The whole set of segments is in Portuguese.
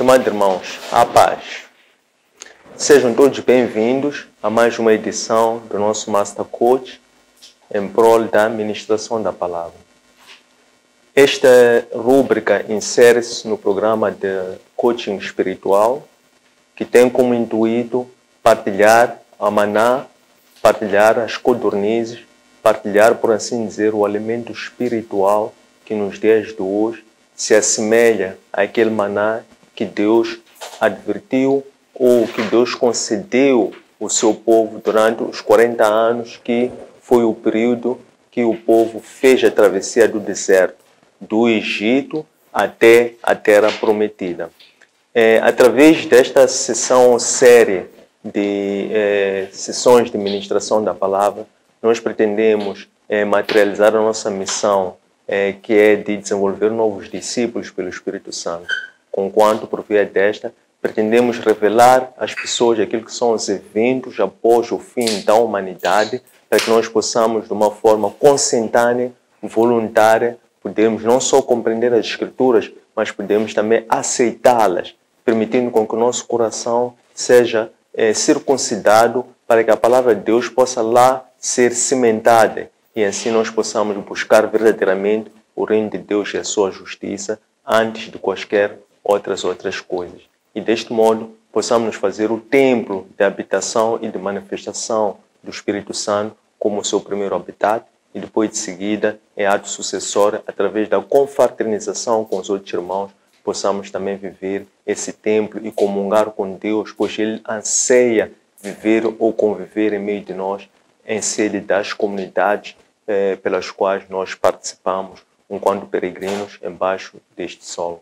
Estimados irmãos, a paz. Sejam todos bem-vindos a mais uma edição do nosso Master Coach em prol da ministração da palavra. Esta rúbrica insere-se no programa de coaching espiritual que tem como intuito partilhar a maná, partilhar as codornizes, partilhar, por assim dizer, o alimento espiritual que nos dias de hoje se assemelha àquele maná que Deus advertiu ou que Deus concedeu ao seu povo durante os 40 anos, que foi o período que o povo fez a travessia do deserto, do Egito até a Terra Prometida. Através desta série de sessões de ministração da palavra, nós pretendemos materializar a nossa missão, que é de desenvolver novos discípulos pelo Espírito Santo. Conquanto, por via desta, pretendemos revelar às pessoas aquilo que são os eventos após o fim da humanidade, para que nós possamos, de uma forma consentânea, voluntária, podermos não só compreender as Escrituras, mas podemos também aceitá-las, permitindo com que o nosso coração seja circuncidado para que a palavra de Deus possa lá ser cimentada e assim nós possamos buscar verdadeiramente o reino de Deus e a sua justiça antes de quaisquer outras coisas. E deste modo possamos fazer o templo de habitação e de manifestação do Espírito Santo como o seu primeiro habitat e depois de seguida, em ato sucessório, através da confraternização com os outros irmãos, possamos também viver esse templo e comungar com Deus, pois Ele anseia viver ou conviver em meio de nós, em sede das comunidades pelas quais nós participamos, enquanto peregrinos embaixo deste solo.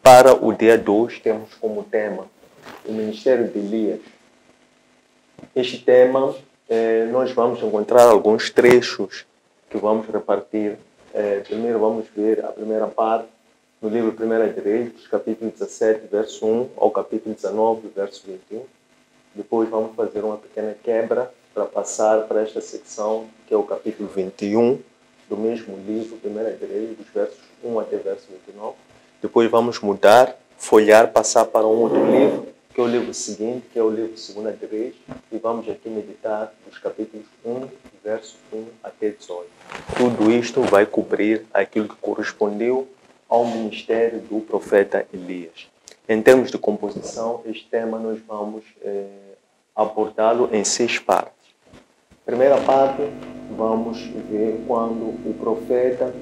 Para o dia 2, temos como tema o Ministério de Elias. Este tema, nós vamos encontrar alguns trechos que vamos repartir. Primeiro vamos ver a primeira parte no livro 1 de Reis, capítulo 17, verso 1 ao capítulo 19, verso 21. Depois vamos fazer uma pequena quebra para passar para esta secção, que é o capítulo 21 do mesmo livro, 1 de Reis, dos versos 1 até verso 29. Depois vamos mudar, folhear, passar para um outro livro, que é o livro seguinte, que é o livro 2 de Reis, e vamos aqui meditar os capítulos 1, verso 1 até 18. Tudo isto vai cobrir aquilo que correspondeu ao ministério do profeta Elias. Em termos de composição, este tema nós vamos abordá-lo em 6 partes. Primeira parte, vamos ver quando o profeta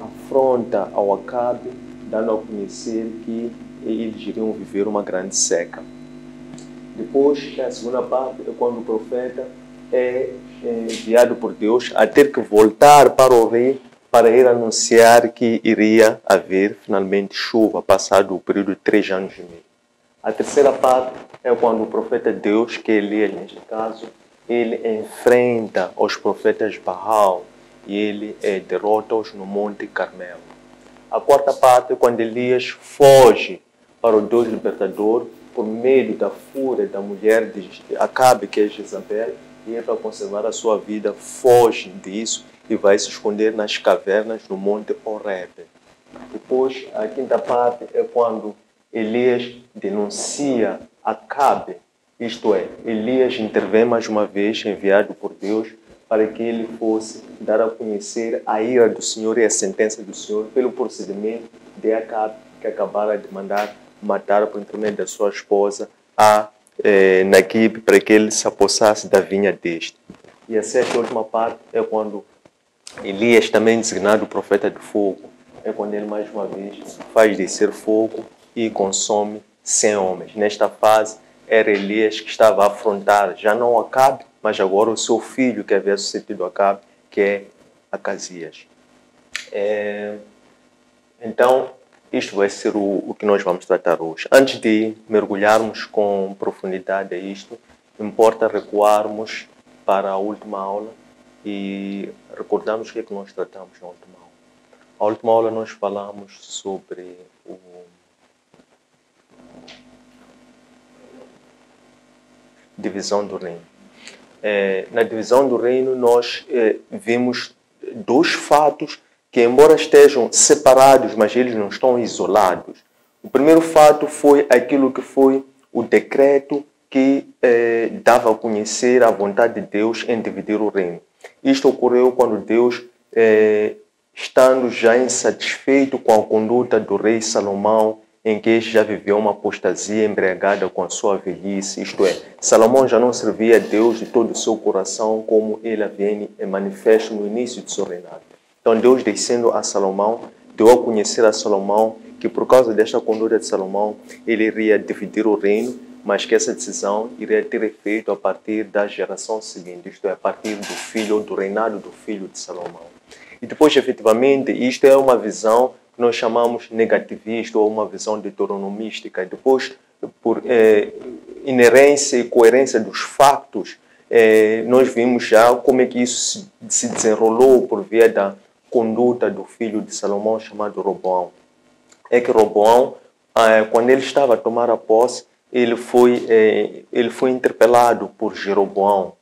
afronta ao Acabe, dando a conhecer que eles iriam viver uma grande seca. Depois, a segunda parte é quando o profeta é enviado por Deus a ter que voltar para o rei para ir anunciar que iria haver finalmente chuva, passado o período de 3 anos e meio. A terceira parte é quando o profeta de Deus, que é Elias neste caso, ele enfrenta os profetas Baal e ele derrota-os no Monte Carmelo. A quarta parte é quando Elias foge para o Deus libertador por medo da fúria da mulher de Acabe, que é Jezabel, e ele, para conservar a sua vida, foge disso e vai se esconder nas cavernas no Monte Horeb. Depois, a quinta parte é quando Elias denuncia Acabe, isto é, Elias intervém mais uma vez, enviado por Deus, para que ele fosse dar a conhecer a ira do Senhor e a sentença do Senhor pelo procedimento de Acabe, que acabara de mandar matar por intermédio da sua esposa a Naquib, para que ele se apossasse da vinha deste. E a sexta e última parte é quando Elias, também designado profeta de fogo, é quando ele mais uma vez faz descer fogo e consome 100 homens. Nesta fase era Elias que estava a afrontar já não Acabe, mas agora o seu filho que havia sucedido a Acabe, que é Acasias. Então, isto vai ser o que nós vamos tratar hoje. Antes de mergulharmos com profundidade a isto, importa recuarmos para a última aula e recordarmos o que é que nós tratamos na última aula. Na última aula nós falamos sobre divisão do reino. Na divisão do reino nós vimos 2 fatos que, embora estejam separados, mas eles não estão isolados. O primeiro fato foi aquilo que foi o decreto que dava a conhecer a vontade de Deus em dividir o reino. Isto ocorreu quando Deus, estando já insatisfeito com a conduta do rei Salomão, em que este já viveu uma apostasia embriagada com a sua velhice, isto é, Salomão já não servia a Deus de todo o seu coração como ele havia manifesto no início de seu reinado. Então Deus, descendo a Salomão, deu a conhecer a Salomão que por causa desta conduta de Salomão, ele iria dividir o reino, mas que essa decisão iria ter efeito a partir da geração seguinte, isto é, a partir do filho, ou do reinado do filho de Salomão. E depois, efetivamente, isto é uma visão que nós chamamos negativista ou uma visão deuteronomística. Depois, por inerência e coerência dos factos, nós vimos já como é que isso se desenrolou por via da conduta do filho de Salomão chamado Roboão. É que Roboão, quando ele estava a tomar a posse, ele foi interpelado por Jeroboão.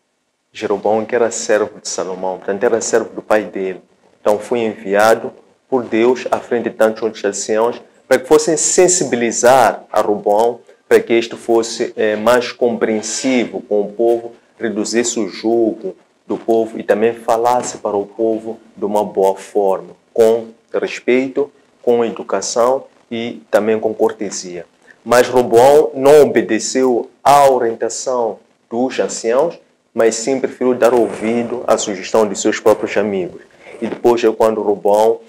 Jeroboão, que era servo de Salomão, portanto era servo do pai dele. Então foi enviado por Deus à frente de tantos outros anciãos para que fossem sensibilizar a Roboão, para que este fosse mais compreensivo com o povo, reduzisse o jugo do povo e também falasse para o povo de uma boa forma, com respeito, com educação e também com cortesia. Mas Roboão não obedeceu à orientação dos anciãos, mas sim preferiu dar ouvido à sugestão de seus próprios amigos. E depois é quando Roboão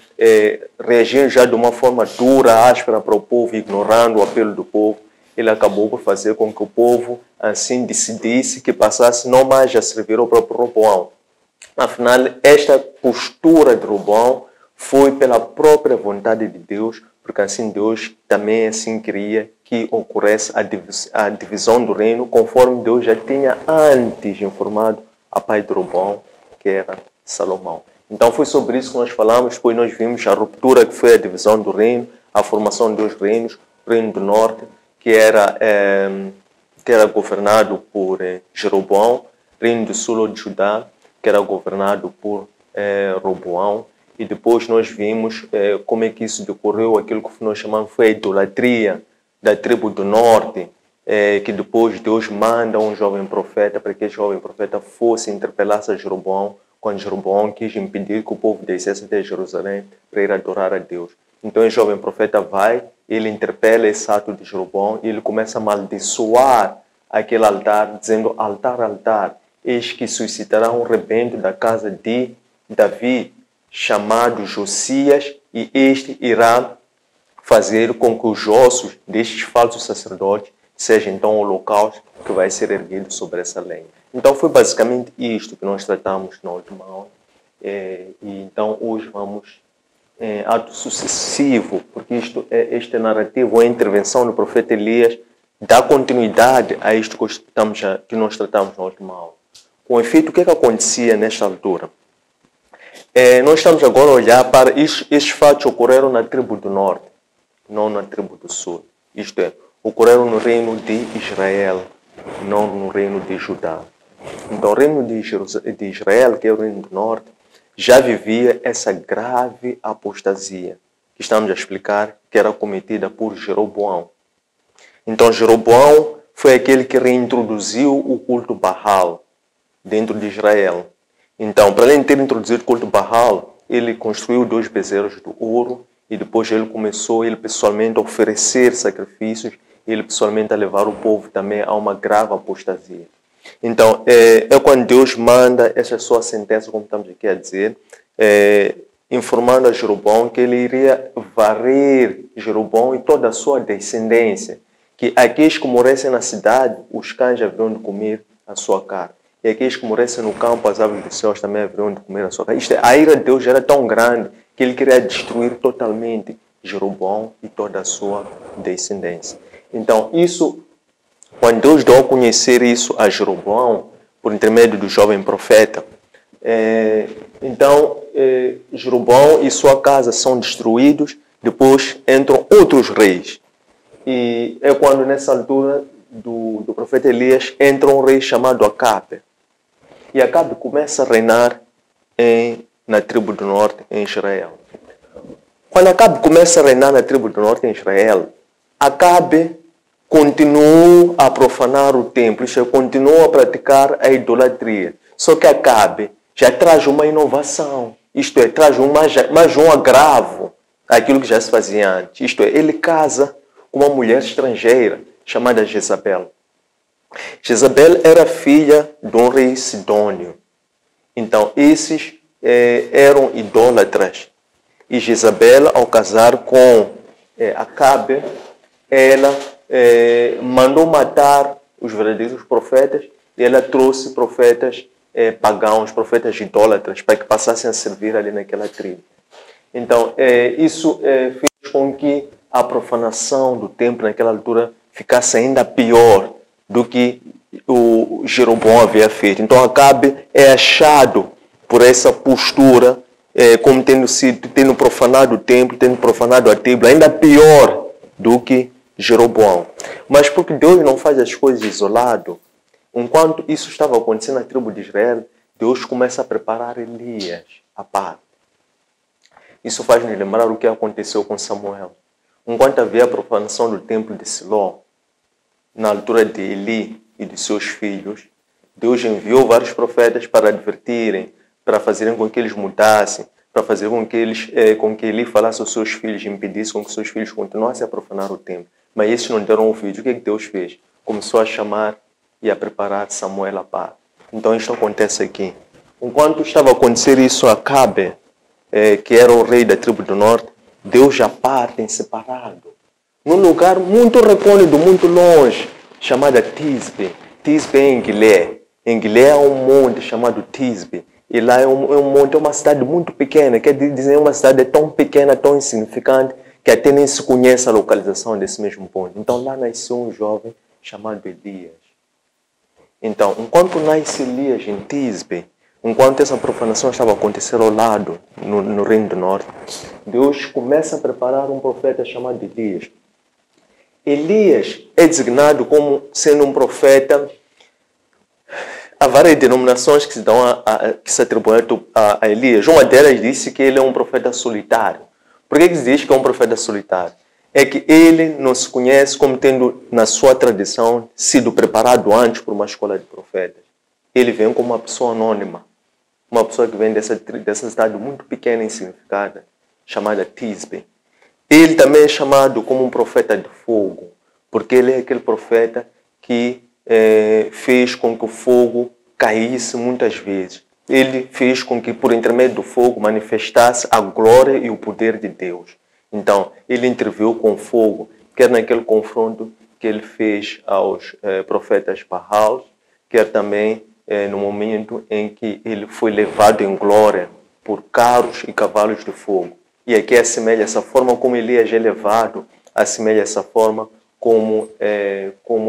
reagiu já de uma forma dura, áspera para o povo, ignorando o apelo do povo, ele acabou por fazer com que o povo assim decidisse que passasse não mais a servir ao próprio Roboão. Afinal, esta postura de Roboão foi pela própria vontade de Deus, porque assim Deus também assim queria que ocorresse a divisão do reino, conforme Deus já tinha antes informado a pai de Roboão, que era Salomão. Então foi sobre isso que nós falamos, depois nós vimos a ruptura que foi a divisão do reino, a formação de dois reinos, o reino do norte, que era governado por Jeroboão, reino do sul de Judá, que era governado por Roboão, e depois nós vimos como é que isso decorreu, aquilo que nós chamamos foi a idolatria da tribo do norte, que depois Deus manda um jovem profeta para que esse jovem profeta fosse interpelar a Jeroboão, quando Jeroboão quis impedir que o povo descesse até Jerusalém para ir adorar a Deus. Então o jovem profeta vai, ele interpela esse ato de Jeroboão e ele começa a amaldiçoar aquele altar, dizendo: altar, altar, eis que suscitará um rebento da casa de Davi, chamado Josias, e este irá fazer com que os ossos destes falsos sacerdotes sejam então o holocausto que vai ser erguido sobre essa lenha. Então foi basicamente isto que nós tratamos na última aula. E então hoje vamos ato sucessivo, porque esta narrativa, a intervenção do profeta Elias, dá continuidade a isto que nós tratamos na última aula. Com efeito, o que acontecia nesta altura? Nós estamos agora a olhar para estes fatos ocorreram na tribo do norte, não na tribo do sul. Isto é, ocorreram no reino de Israel, não no reino de Judá. Então o reino de Israel, que é o reino do norte, já vivia essa grave apostasia que estamos a explicar, que era cometida por Jeroboão. Então Jeroboão foi aquele que reintroduziu o culto Baal dentro de Israel. Então, para além de ter introduzido o culto Baal, ele construiu 2 bezerros de ouro e depois ele começou, ele pessoalmente, a oferecer sacrifícios, ele pessoalmente a levar o povo também a uma grave apostasia. Então, é quando Deus manda essa sua sentença, como estamos aqui a dizer, informando a Jeroboão que ele iria varrer Jeroboão e toda a sua descendência, que aqueles que morressem na cidade, os cães haveriam de comer a sua carne. E aqueles que morressem no campo, as aves dos céus também haveriam de comer a sua carne. A ira de Deus era tão grande que ele queria destruir totalmente Jeroboão e toda a sua descendência. Então, quando Deus deu a conhecer isso a Jeroboão, por intermédio do jovem profeta, Jeroboão e sua casa são destruídos, depois entram outros reis. E é quando, nessa altura do profeta Elias, entra um rei chamado Acabe. E Acabe começa a reinar na tribo do norte, em Israel. Quando Acabe começa a reinar na tribo do norte, em Israel, Acabe continuou a profanar o templo, isto é, continuou a praticar a idolatria. Só que Acabe já traz uma inovação, isto é, traz mais um agravo àquilo que já se fazia antes. Isto é, ele casa com uma mulher estrangeira chamada Jezabel. Jezabel era filha de um rei sidônio. Então, esses eram idólatras. E Jezabel, ao casar com Acabe, ela mandou matar os verdadeiros profetas e ela trouxe profetas pagãos, profetas idólatras, para que passassem a servir ali naquela tribo. Então, isso fez com que a profanação do templo naquela altura ficasse ainda pior do que o Jeroboão havia feito. Então, Acabe é achado por essa postura, como tendo profanado o templo, tendo profanado a tribo, ainda pior do que Jeroboão. Mas porque Deus não faz as coisas isolado, enquanto isso estava acontecendo na tribo de Israel, Deus começa a preparar Elias à parte. Isso faz-nos lembrar o que aconteceu com Samuel. Enquanto havia a profanação do templo de Siló, na altura de Eli e de seus filhos, Deus enviou vários profetas para advertirem, para fazerem com que eles mudassem, para fazer com que Eli falasse aos seus filhos e impedisse com que seus filhos continuassem a profanar o templo. Mas esses não deram ouvido. O que Deus fez? Começou a chamar e a preparar Samuel à parte. Então isto acontece aqui. Enquanto estava a acontecer isso a Acabe, que era o rei da tribo do norte, Deus já parte em separado, num lugar muito recôndito, muito longe, chamada Tisbe. Tisbe é em Guilé. Em Guilé há um monte chamado Tisbe. E lá é um monte, é uma cidade muito pequena. Quer dizer, uma cidade tão pequena, tão insignificante, que até nem se conhece a localização desse mesmo ponto. Então lá nasceu um jovem chamado Elias. Então, enquanto nasce Elias em Tisbe, enquanto essa profanação estava acontecendo ao lado, no Reino do Norte, Deus começa a preparar um profeta chamado Elias. Elias é designado como sendo um profeta. Há várias denominações que se atribuem a Elias. Uma delas disse que ele é um profeta solitário. Por que se diz que é um profeta solitário? É que ele não se conhece como tendo, na sua tradição, sido preparado antes por uma escola de profetas. Ele vem como uma pessoa anônima. Uma pessoa que vem dessa cidade muito pequena e insignificada, chamada Tisbe. Ele também é chamado como um profeta de fogo, porque ele é aquele profeta que fez com que o fogo caísse muitas vezes. Ele fez com que, por intermédio do fogo, manifestasse a glória e o poder de Deus. Então, ele interviu com fogo, quer naquele confronto que ele fez aos profetas Baal, quer também no momento em que ele foi levado em glória por carros e cavalos de fogo. E aqui assemelha essa forma como Elias é levado, assemelha essa forma como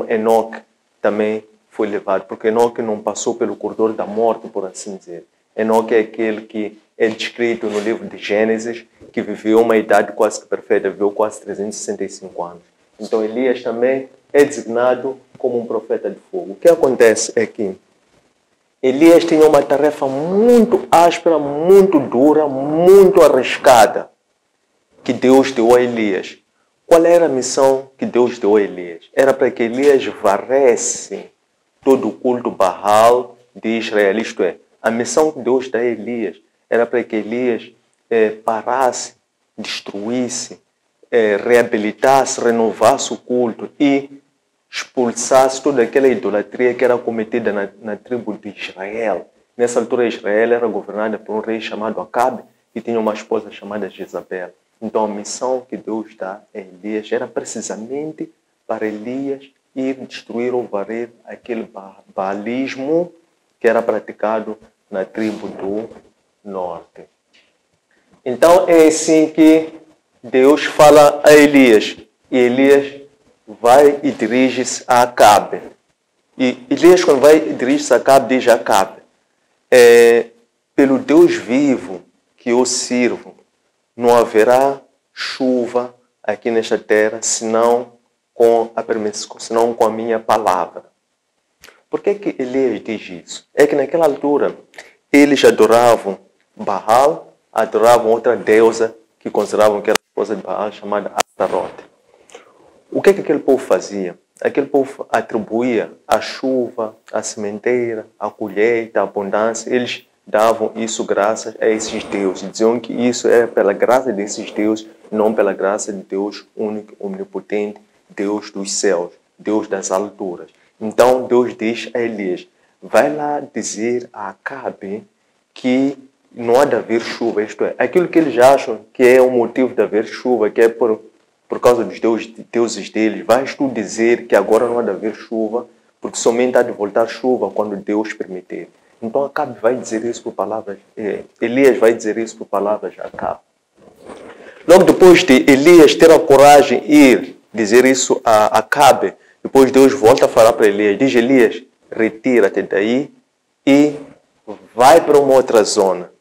Enoque também foi levado, porque Enoque não passou pelo corredor da morte, por assim dizer. Enoque é aquele que é descrito no livro de Gênesis, que viveu uma idade quase que perfeita, viveu quase 365 anos. Então Elias também é designado como um profeta de fogo. O que acontece é que Elias tinha uma tarefa muito áspera, muito dura, muito arriscada, que Deus deu a Elias. Qual era a missão que Deus deu a Elias? Era para que Elias varresse todo o culto Baal de Israel. Isto é, a missão que Deus dá a Elias era para que Elias parasse, destruísse, reabilitasse, renovasse o culto e expulsasse toda aquela idolatria que era cometida na tribo de Israel. Nessa altura, Israel era governada por um rei chamado Acabe e tinha uma esposa chamada Jezabel. Então, a missão que Deus dá a Elias era precisamente para Elias ir destruir ou varrer aquele baalismo que era praticado na tribo do norte. Então, é assim que Deus fala a Elias. E Elias vai e dirige-se a Acabe. E Elias, quando vai e dirige-se a Acabe, diz a Acabe: pelo Deus vivo que eu sirvo, não haverá chuva aqui nesta terra, senão com a minha palavra. Por que Elias diz isso? É que naquela altura eles adoravam Baal, adoravam outra deusa que consideravam que era a esposa de Baal, chamada Astarote. o que é que aquele povo fazia? Aquele povo atribuía a chuva, a sementeira, a colheita, a abundância. Eles davam isso graças a esses deuses. Diziam que isso era pela graça desses deuses, não pela graça de Deus único, omnipotente, Deus dos céus, Deus das alturas. Então Deus diz a Elias, vai lá dizer a Acabe que não há de haver chuva, isto é, aquilo que eles acham que é o motivo de haver chuva, que é por causa dos deuses deles, vais tu dizer que agora não há de haver chuva, porque somente há de voltar chuva quando Deus permitir. Então Acabe vai dizer isso por palavras, Elias vai dizer isso por palavras a Acabe. Logo depois de Elias ter a coragem de ir dizer isso a Acabe, depois Deus volta a falar para Elias, diz Elias, retira-te daí e vai para uma outra zona.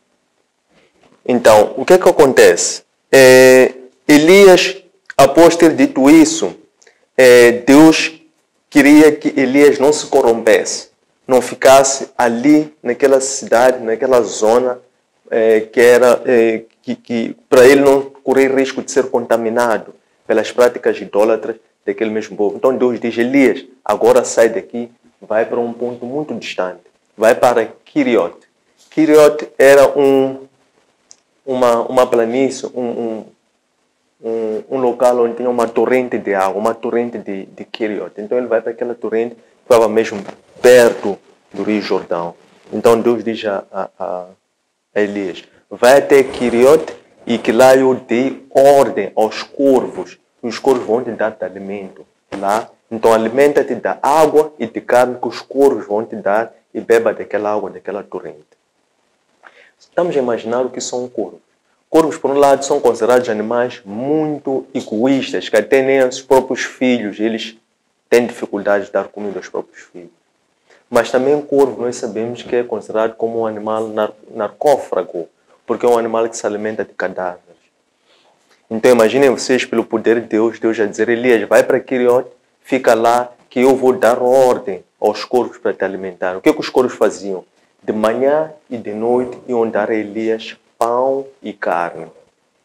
Então, o que é que acontece? Elias, após ter dito isso, Deus queria que Elias não se corrompesse, não ficasse ali naquela cidade, naquela zona que era que para ele não correr risco de ser contaminado pelas práticas idólatras daquele mesmo povo. Então Deus diz, Elias, agora sai daqui, vai para um ponto muito distante, vai para Kiriot. Kiriot era uma planície, um local onde tinha uma torrente de água, uma torrente de Kiriot. Então ele vai para aquela torrente que estava mesmo perto do Rio Jordão. Então Deus diz a Elias, vai até Kiriot e que lá eu dei ordem aos corvos. E os corvos vão te dar de alimento lá. Então alimenta-te da água e de carne que os corvos vão te dar e beba daquela água, daquela torrente. Estamos a imaginar o que são corvos. Corvos, por um lado, são considerados animais muito egoístas, que até nem os próprios filhos, eles têm dificuldade de dar comida aos próprios filhos. Mas também o corvo, nós sabemos que é considerado como um animal narcófago, porque é um animal que se alimenta de cadáveres. Então imaginem vocês, pelo poder de Deus, Deus a dizer, Elias, vai para Kiriot, fica lá, que eu vou dar ordem aos corvos para te alimentar. O que os corvos faziam? De manhã e de noite iam dar a Elias pão e carne.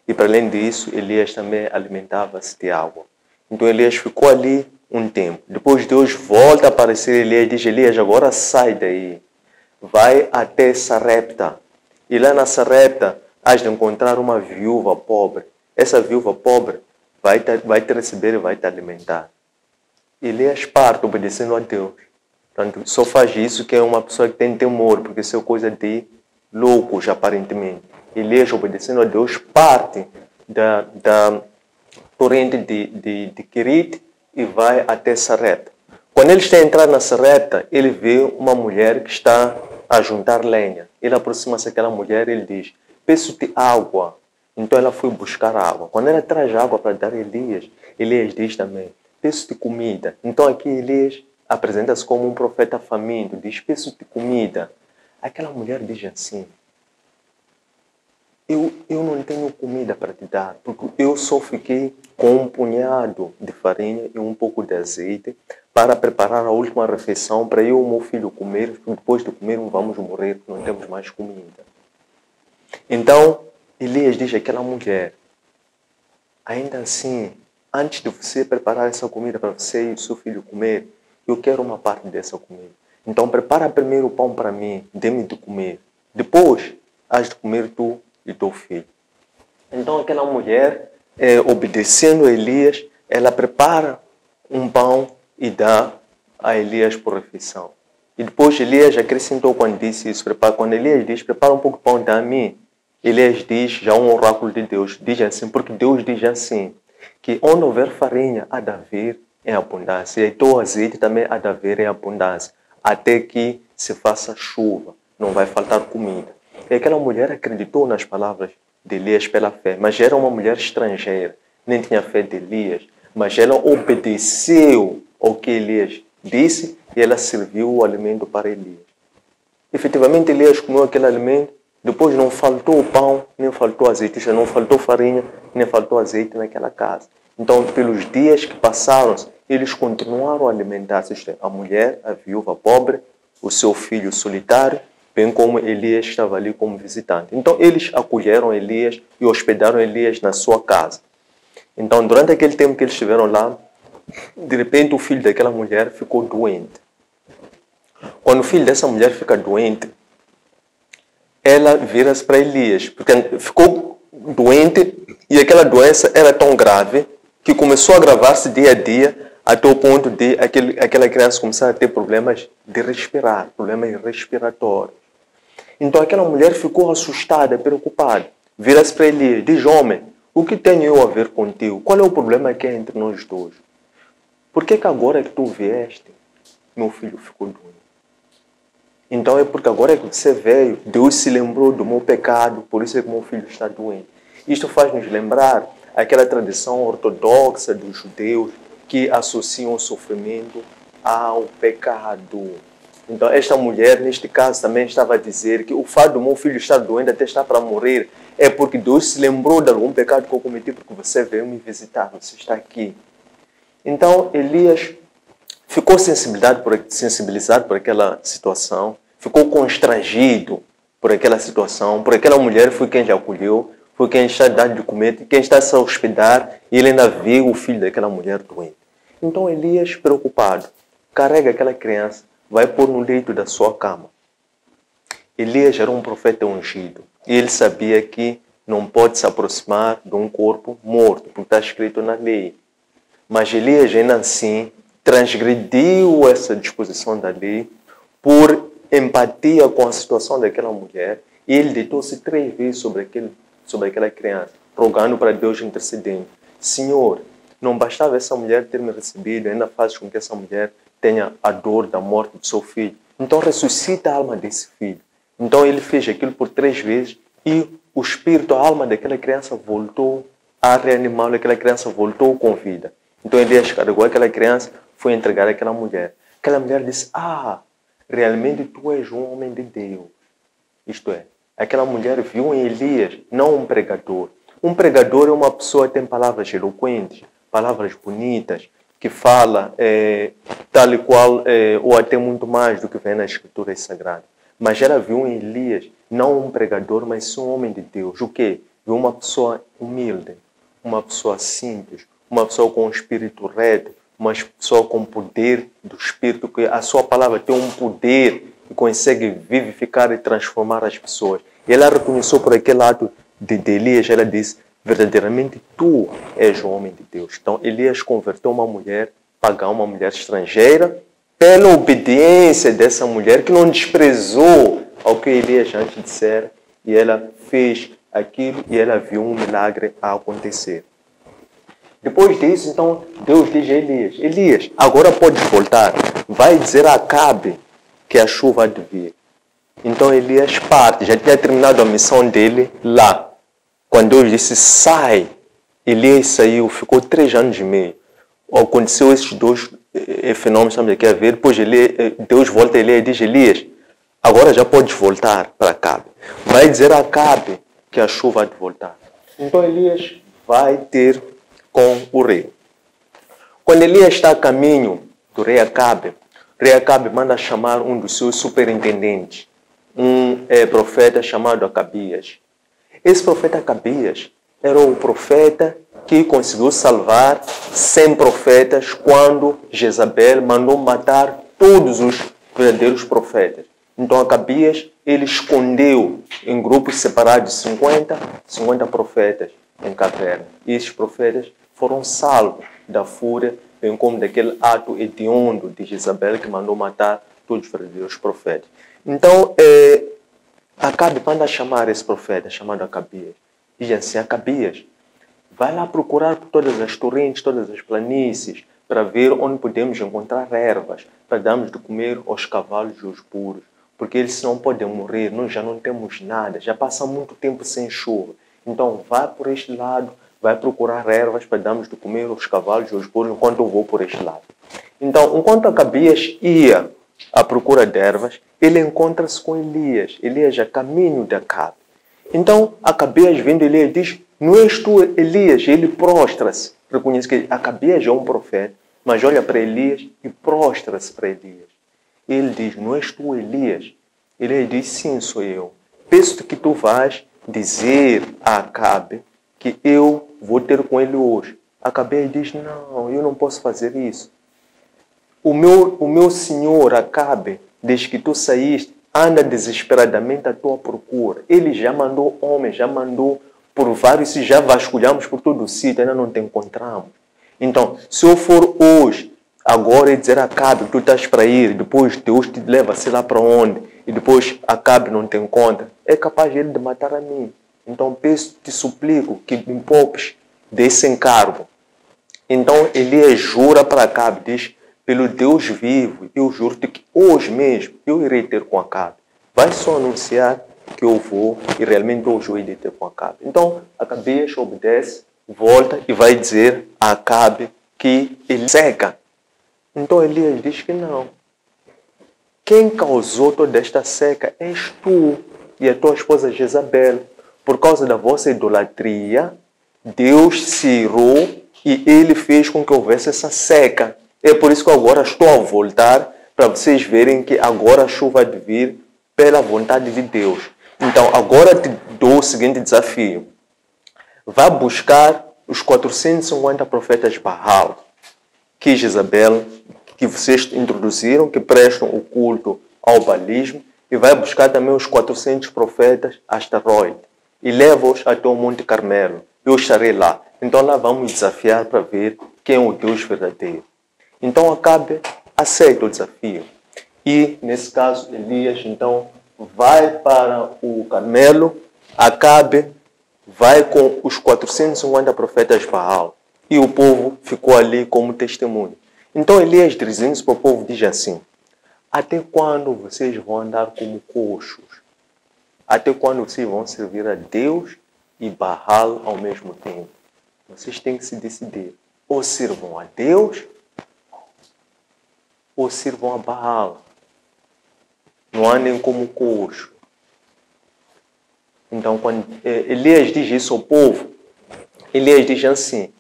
E para além disso, Elias também alimentava-se de água. Então Elias ficou ali um tempo. Depois Deus volta a aparecer a Elias e diz, Elias, agora sai daí. Vai até Sarepta. E lá na Sarepta, has de encontrar uma viúva pobre. Essa viúva pobre vai te receber e vai te alimentar. Elias parte obedecendo a Deus. Portanto, só faz isso que é uma pessoa que tem temor, porque isso é coisa de loucos, aparentemente. Elias, obedecendo a Deus, parte da torrente de Kerit e vai até Sarepta. Quando ele está a entrar na Sarepta, ele vê uma mulher que está a juntar lenha. Ele aproxima-se daquela mulher e ele diz, peço-te água. Então ela foi buscar água. Quando ela traz água para dar a Elias, Elias diz também, peço-te comida. Então aqui Elias apresenta-se como um profeta faminto, diz, peço-te comida. Aquela mulher diz assim, eu não tenho comida para te dar, porque eu só fiquei com um punhado de farinha e um pouco de azeite para preparar a última refeição para eu e o meu filho comer, depois de comermos vamos morrer, porque não temos mais comida. Então, Elias diz àquela mulher, ainda assim, antes de você preparar essa comida para você e o seu filho comer, eu quero uma parte dessa comida. Então prepara primeiro o pão para mim, dê-me de comer. Depois, has de comer tu e teu filho. Então aquela mulher, obedecendo a Elias, ela prepara um pão e dá a Elias por refeição. E depois Elias acrescentou quando disse isso, quando Elias diz, prepara um pouco de pão, dá a mim. Elias diz, já um oráculo de Deus, diz assim, porque Deus diz assim, que onde houver farinha, há de haver em abundância. E o azeite também há de haver em abundância, até que se faça chuva, não vai faltar comida. E aquela mulher acreditou nas palavras de Elias pela fé, mas era uma mulher estrangeira, nem tinha fé de Elias, mas ela obedeceu ao que Elias disse e ela serviu o alimento para Elias. Efetivamente, Elias comeu aquele alimento, depois não faltou pão, nem faltou azeite, já não faltou farinha, nem faltou azeite naquela casa. Então, pelos dias que passaram, eles continuaram a alimentar-se, a mulher, a viúva pobre, o seu filho solitário, bem como Elias estava ali como visitante. Então, eles acolheram Elias e hospedaram Elias na sua casa. Então, durante aquele tempo que eles estiveram lá, De repente, o filho daquela mulher ficou doente. Quando o filho dessa mulher fica doente, ela vira-se para Elias, porque ficou doente e aquela doença era tão grave que começou a agravar-se dia a dia até o ponto de aquela criança começar a ter problemas de respirar, problemas respiratórios. Então aquela mulher ficou assustada, preocupada. Vira-se para Elias, diz: homem, o que tenho eu a ver contigo? Qual é o problema que é entre nós dois? Por que agora que tu vieste, meu filho ficou doente? Então é porque agora que você veio, Deus se lembrou do meu pecado, por isso é que meu filho está doente. Isto faz nos lembrar aquela tradição ortodoxa dos judeus que associam o sofrimento ao pecado. Então esta mulher, neste caso, também estava a dizer que o fato do meu filho estar doente, até estar para morrer, é porque Deus se lembrou de algum pecado que eu cometi, porque você veio me visitar, você está aqui. Então Elias ficou sensibilizado por aquela situação, ficou constrangido por aquela situação, por aquela mulher foi quem lhe acolheu, foi quem está dando de comer, quem está a se hospedar, e ele ainda viu o filho daquela mulher doente. Então Elias, preocupado, carrega aquela criança, vai pôr no leito da sua cama. Elias era um profeta ungido, e ele sabia que não pode se aproximar de um corpo morto, porque está escrito na lei. Mas Elias, ainda assim, transgrediu essa disposição da lei por empatia com a situação daquela mulher, e ele deitou-se 3 vezes sobre aquela criança, rogando para Deus intercedendo. Senhor, não bastava essa mulher ter me recebido, ainda faz com que essa mulher tenha a dor da morte do seu filho. Então ressuscita a alma desse filho. Então ele fez aquilo por 3 vezes e o espírito, a alma daquela criança voltou a reanimá-lo, aquela criança voltou com vida. Então Elias carregou aquela criança, foi entregar àquela mulher. Aquela mulher disse: realmente tu és um homem de Deus. Isto é, aquela mulher viu em Elias não um pregador. Um pregador é uma pessoa que tem palavras eloquentes, palavras bonitas, que fala tal e qual, ou até muito mais do que vem nas Escrituras Sagradas. Mas ela viu em Elias não um pregador, mas um homem de Deus. O quê? Viu uma pessoa humilde, uma pessoa simples, uma pessoa com um espírito reto, uma pessoa com poder do Espírito, que a sua palavra tem um poder e consegue vivificar e transformar as pessoas. E ela reconheceu por aquele ato de Elias, ela disse: verdadeiramente tu és o homem de Deus. Então Elias converteu uma mulher pagã, uma mulher estrangeira, pela obediência dessa mulher que não desprezou ao que Elias antes dissera, e ela fez aquilo e ela viu um milagre a acontecer. Depois disso, então, Deus diz a Elias: Elias, agora podes voltar. Vai dizer a Acabe que a chuva há de vir. Então Elias parte, já tinha terminado a missão dele lá. Quando Deus disse: sai, Elias saiu, ficou 3 anos e meio. Aconteceu esses 2 fenômenos, estamos aqui a ver. Depois Deus volta a Elias e diz: Elias, agora já podes voltar para Acabe. Vai dizer a Acabe que a chuva há de voltar. Então Elias vai ter com o rei. Quando Elias está a caminho do rei Acabe, o rei Acabe manda chamar um dos seus superintendentes, um profeta chamado Acabias. Esse profeta Acabias era o profeta que conseguiu salvar 100 profetas quando Jezabel mandou matar todos os verdadeiros profetas. Então Acabias, ele escondeu em grupos separados de 50 profetas em caverna. E esses profetas foram salvos da fúria, bem como daquele ato hediondo de Jezabel que mandou matar todos os verdadeiros profetas. Então, Acabe manda chamar esse profeta chamado Acabias. Diz assim: Acabias, vai lá procurar por todas as torrentes, todas as planícies, para ver onde podemos encontrar ervas, para darmos de comer aos cavalos e aos burros, porque eles não podem morrer, nós já não temos nada, já passa muito tempo sem chuva. Então, vai por este lado, vai procurar ervas para darmos de comer aos cavalos e aos burros, enquanto eu vou por este lado. Então, enquanto Acabias ia à procura de ervas, ele encontra-se com Elias. Elias é caminho de Acabe. Então, Acabias vendo Elias diz: não és tu, Elias? Ele prostra-se. Reconhece que Acabias é um profeta, mas olha para Elias e prostra-se para Elias. Ele diz: não és tu, Elias? Elias diz: sim, sou eu. Peço-te que tu vás dizer a Acabe que eu vou ter com ele hoje. Acabe diz, não, eu não posso fazer isso. O meu senhor Acabe, desde que tu saíste, anda desesperadamente à tua procura. Ele já mandou homens, já mandou por vários, já vasculhamos por todo o sítio, ainda não te encontramos. Então, se eu for hoje, agora e dizer Acabe, tu estás para ir, depois Deus te leva, sei lá para onde, e depois Acabe não te encontra, é capaz ele de matar a mim. Então, peço, te suplico que me poupes desse encargo. Então, Elias jura para Acabe, diz, pelo Deus vivo, eu juro-te que hoje mesmo eu irei ter com Acabe. Vai só anunciar que eu vou e realmente hoje eu irei ter com Acabe. Então, Acabe obedece, volta e vai dizer a Acabe que ele seca. Então, Elias diz que não. Quem causou toda esta seca és tu e a tua esposa Jezabel. Por causa da vossa idolatria, Deus se irou e ele fez com que houvesse essa seca. É por isso que agora estou a voltar para vocês verem que agora a chuva há de vir pela vontade de Deus. Então, agora te dou o seguinte desafio. Vá buscar os 450 profetas Baal, que Jezabel, que vocês introduziram, que prestam o culto ao baalismo, e vai buscar também os 400 profetas Astarote, e leva-os até o Monte Carmelo. Eu estarei lá. Então lá vamos desafiar para ver quem é o Deus verdadeiro. Então Acabe aceita o desafio. E, nesse caso, Elias, então, vai para o Carmelo, Acabe vai com os 450 profetas Baal. E o povo ficou ali como testemunho. Então Elias, dirigindo-se para o povo, diz assim: até quando vocês vão andar como coxos? Até quando vocês vão servir a Deus e Baal ao mesmo tempo? Vocês têm que se decidir. Ou sirvam a Deus, ou sirvam a Baal. Não andem como coxo. Então, quando Elias diz isso ao povo, Elias diz assim: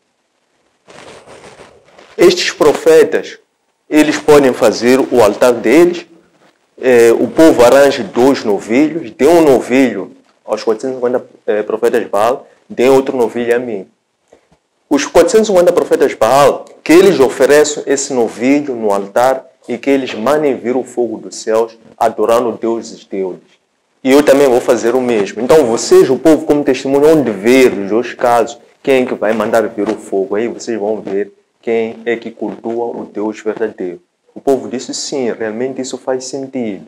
estes profetas, eles podem fazer o altar deles, o povo arranja 2 novilhos, dê um novilho aos 450 profetas Baal, dê outro novilho a mim. Os 450 profetas Baal, que eles ofereçam esse novilho no altar e que eles mandem vir o fogo dos céus, adorando deuses deuses. E eu também vou fazer o mesmo. Então vocês, o povo, como testemunho, vão ver os 2 casos, quem é que vai mandar vir o fogo. Aí vocês vão ver quem é que cultua o Deus verdadeiro. O povo disse sim, realmente isso faz sentido.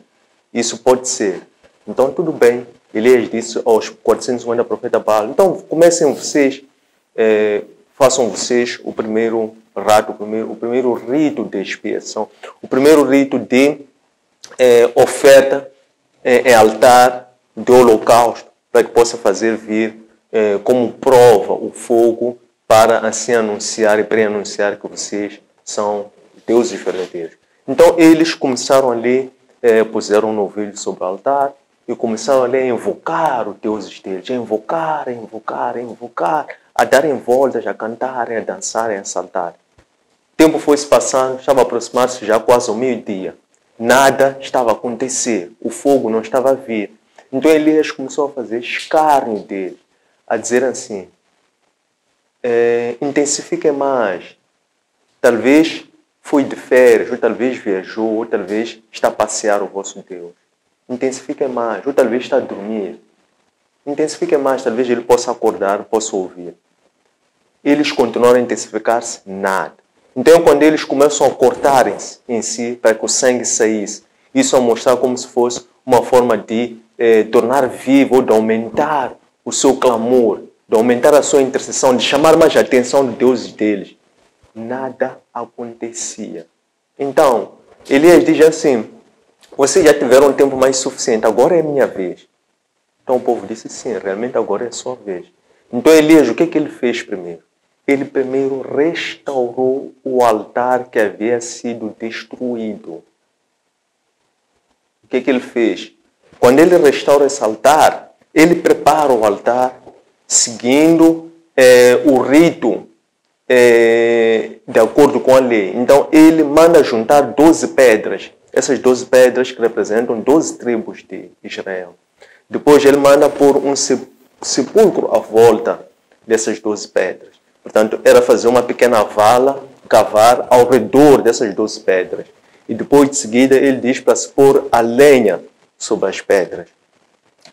Isso pode ser. Então tudo bem. Elias disse aos 450 profetas Baal, então comecem vocês, façam vocês o primeiro rato, o primeiro rito de expiação, o primeiro rito de oferta em altar de holocausto, para que possa fazer vir como prova o fogo, para assim anunciar e pré-anunciar que vocês são deuses verdadeiros. Então eles começaram ali, puseram um novilho sobre o altar e começaram ali a invocar os deuses deles, a invocar, a darem voltas, a cantarem, a dançarem, a saltarem. O tempo foi se passando, estava a aproximar-se já quase ao meio-dia. Nada estava a acontecer, o fogo não estava a vir. Então Elias começou a fazer escárnio deles, a dizer assim: intensifiquem mais. Talvez foi de férias, ou talvez viajou, ou talvez está a passear o vosso Deus. Intensifiquem mais, ou talvez está a dormir. Intensifiquem mais, talvez ele possa acordar, possa ouvir. Eles continuaram a intensificar-se, nada. Então, quando eles começam a cortarem-se em si, para que o sangue saísse, isso a mostrar como se fosse uma forma de tornar vivo, ou de aumentar o seu clamor, de aumentar a sua intercessão, de chamar mais a atenção dos deuses deles. Nada acontecia. Então, Elias diz assim: vocês já tiveram um tempo mais suficiente, agora é a minha vez. Então o povo disse sim, realmente agora é a sua vez. Então Elias, o que ele fez primeiro? Ele primeiro restaurou o altar que havia sido destruído. O que ele fez? Quando ele restaura esse altar, ele prepara o altar seguindo o rito de acordo com a lei. Então ele manda juntar 12 pedras. Essas 12 pedras que representam 12 tribos de Israel. Depois ele manda pôr um sepulcro à volta dessas 12 pedras. Portanto, era fazer uma pequena vala, cavar ao redor dessas 12 pedras. E depois de seguida ele diz para se pôr a lenha sobre as pedras.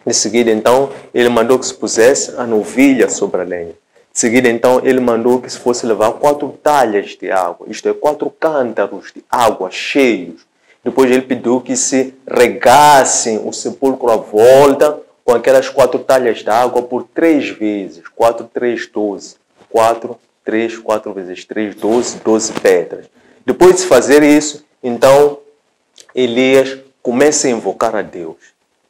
De seguida, então, ele mandou que se pusesse a novilha sobre a lenha. De seguida, então, ele mandou que se fosse levar 4 talhas de água, isto é, 4 cântaros de água cheios. Depois ele pediu que se regassem o sepulcro à volta com aquelas 4 talhas de água por 3 vezes. 4, 3, 12. 4, 3, 4 vezes 3, 12, 12 pedras. Depois de se fazer isso, então, Elias começa a invocar a Deus.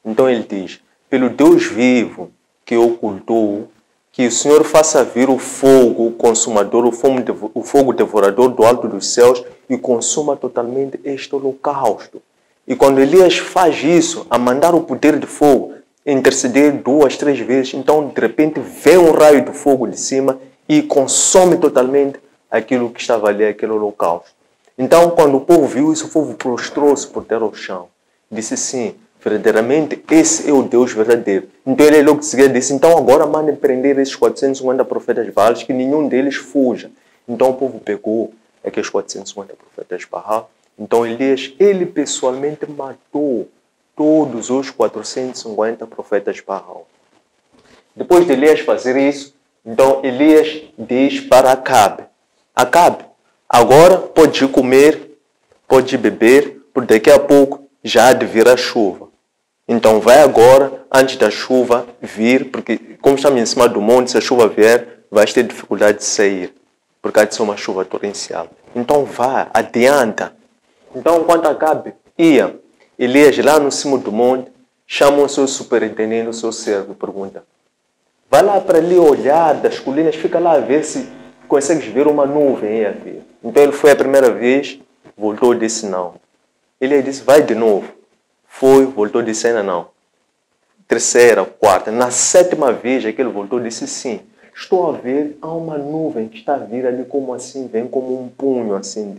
Então ele diz: pelo Deus vivo que ocultou, que o Senhor faça vir o fogo consumador, o fogo devorador do alto dos céus e consuma totalmente este holocausto. E quando Elias faz isso, a mandar o poder de fogo, interceder 2, 3 vezes, então de repente vem um raio de fogo de cima e consome totalmente aquilo que estava ali, aquele holocausto. Então, quando o povo viu isso, o povo prostrou-se por terra ao chão. Disse sim, verdadeiramente esse é o Deus verdadeiro. Então ele logo de seguida disse: então agora mandem prender esses 450 profetas Baals, que nenhum deles fuja. Então o povo pegou aqueles 450 profetas Baal. Então Elias, ele pessoalmente matou todos os 450 profetas Baal. Depois de Elias fazer isso, então Elias diz para Acabe: Acabe, agora pode ir comer, pode ir beber, porque daqui a pouco já há de vir a chuva. Então vai agora, antes da chuva vir, porque como estamos em cima do monte, se a chuva vier, vais ter dificuldade de sair, porque há de ser uma chuva torrencial. Então vá, adianta. Então, enquanto Acabe ia, Elias lá no cimo do monte, chama o seu superintendente, o seu servo, e pergunta: vai lá para ali olhar das colinas, fica lá a ver se consegues ver uma nuvem aí a ver. Então ele foi a primeira vez, voltou e disse não. Ele disse: vai de novo. Foi, voltou e disse ainda não. Terceira, quarta. Na 7ª vez que ele voltou, disse sim. Estou a ver, há uma nuvem que está a vir ali como assim, vem como um punho assim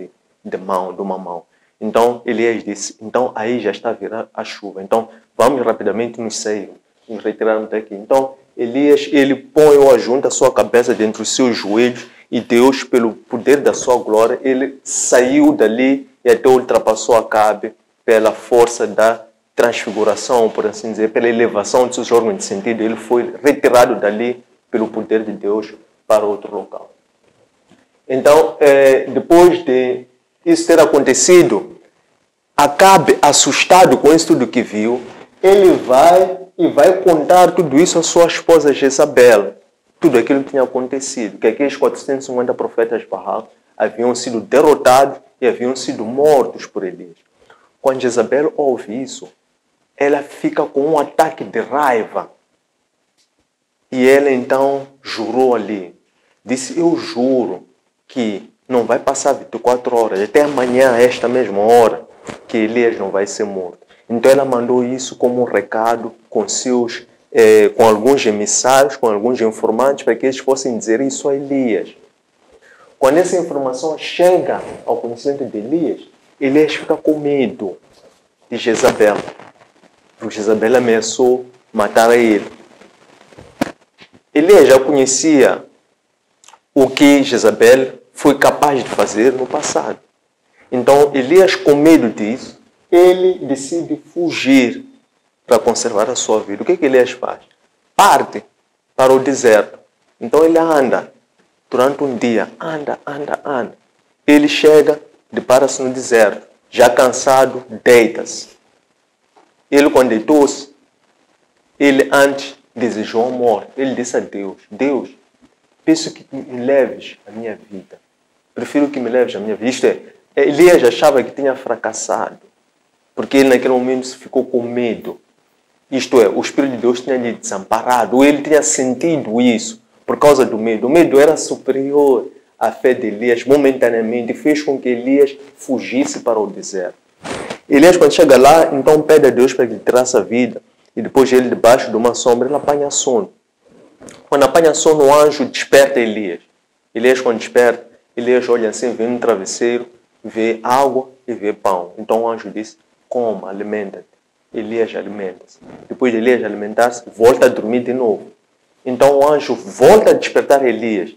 de uma mão. Então Elias disse: então aí já está a vir a chuva. Então vamos rapidamente nos sair, nos retirarmos daqui. Então Elias, ele põe-o, junta a sua cabeça dentro dos seus joelhos e Deus, pelo poder da sua glória, ele saiu dali e até ultrapassou Acabe pela força da transfiguração, por assim dizer, pela elevação de seus órgãos de sentido. Ele foi retirado dali pelo poder de Deus para outro local. Então, depois de isso ter acontecido, Acabe, assustado com isso tudo que viu, ele vai contar tudo isso à sua esposa Jezabel. Tudo aquilo que tinha acontecido, que aqueles 450 profetas Baal haviam sido derrotados e haviam sido mortos por Elias. Quando Jezabel ouve isso, ela fica com um ataque de raiva. E ela então jurou ali. Disse: eu juro que não vai passar 24 horas, até amanhã, a esta mesma hora, que Elias não vai ser morto. Então ela mandou isso como um recado com alguns emissários, com alguns informantes, para que eles fossem dizer isso a Elias. Quando essa informação chega ao conhecimento de Elias, Elias fica com medo de Jezabel. Porque Jezabel ameaçou matar ele. Elias já conhecia o que Jezabel foi capaz de fazer no passado. Então Elias, com medo disso, ele decide fugir para conservar a sua vida. O que Elias faz? Parte para o deserto. Então ele anda durante um dia. Anda. Ele chega, depara-se no deserto. Já cansado, deita-se. Ele, quando deitou-se, ele antes desejou a morte. Ele disse a Deus: Deus, peço que me leves a minha vida. Prefiro que me leves a minha vida. Isto é, Elias achava que tinha fracassado, porque ele naquele momento ficou com medo. Isto é, o Espírito de Deus tinha lhe desamparado, ou ele tinha sentido isso por causa do medo. O medo era superior à fé de Elias, momentaneamente, e fez com que Elias fugisse para o deserto. Elias, quando chega lá, então pede a Deus para que lhe tirasse a vida, e depois ele, debaixo de uma sombra, ele apanha sono. Quando apanha sono, o anjo desperta Elias. Elias, quando desperta, Elias olha assim, vê um travesseiro, vê água e vê pão. Então o anjo diz: coma, alimenta-te. Elias alimenta-se. Depois de Elias alimentar-se, volta a dormir de novo. Então o anjo volta a despertar Elias.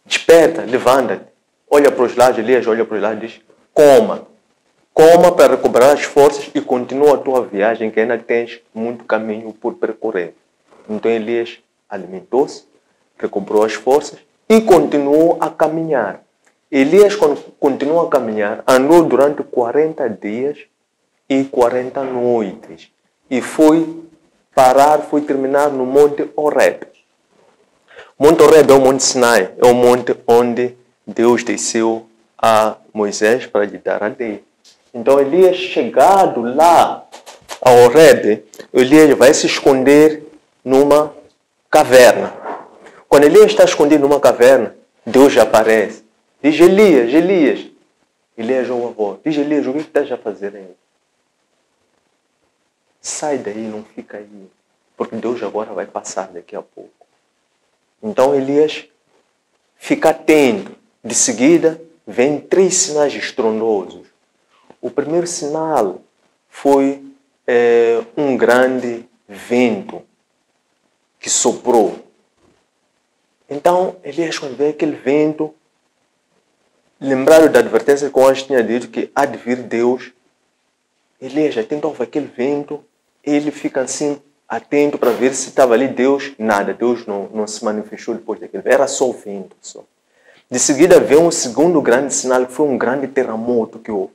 Desperta, levanta-te. Olha para os lados, Elias olha para os lados e diz, coma. Coma para recuperar as forças e continua a tua viagem, que ainda tens muito caminho por percorrer. Então Elias alimentou-se, recuperou as forças e continuou a caminhar. Elias, quando continuou a caminhar, andou durante 40 dias e 40 noites. E foi terminar no Monte Horeb. Monte Horeb é o Monte Sinai, é o monte onde Deus desceu a Moisés para lhe dar a lei. Então Elias, chegado lá a Horeb, Elias vai se esconder numa caverna. Quando Elias está escondido numa caverna, Deus já aparece. Diz, Elias, Elias. Elias ouve a voz. Diz, Elias, o que estás a fazer aí? Sai daí, não fica aí. Porque Deus agora vai passar daqui a pouco. Então Elias fica atento. De seguida, vem 3 sinais estrondosos. O primeiro sinal foi um grande vento que soprou. Então, Elias, quando vê aquele vento, lembrado da advertência que o anjo tinha dito que há de vir Deus, Elias, atento ao aquele vento, ele fica assim, atento para ver se estava ali Deus. Nada, Deus não se manifestou depois daquele vento, era só o vento. Só. De seguida veio um segundo grande sinal, que foi um grande terremoto que houve.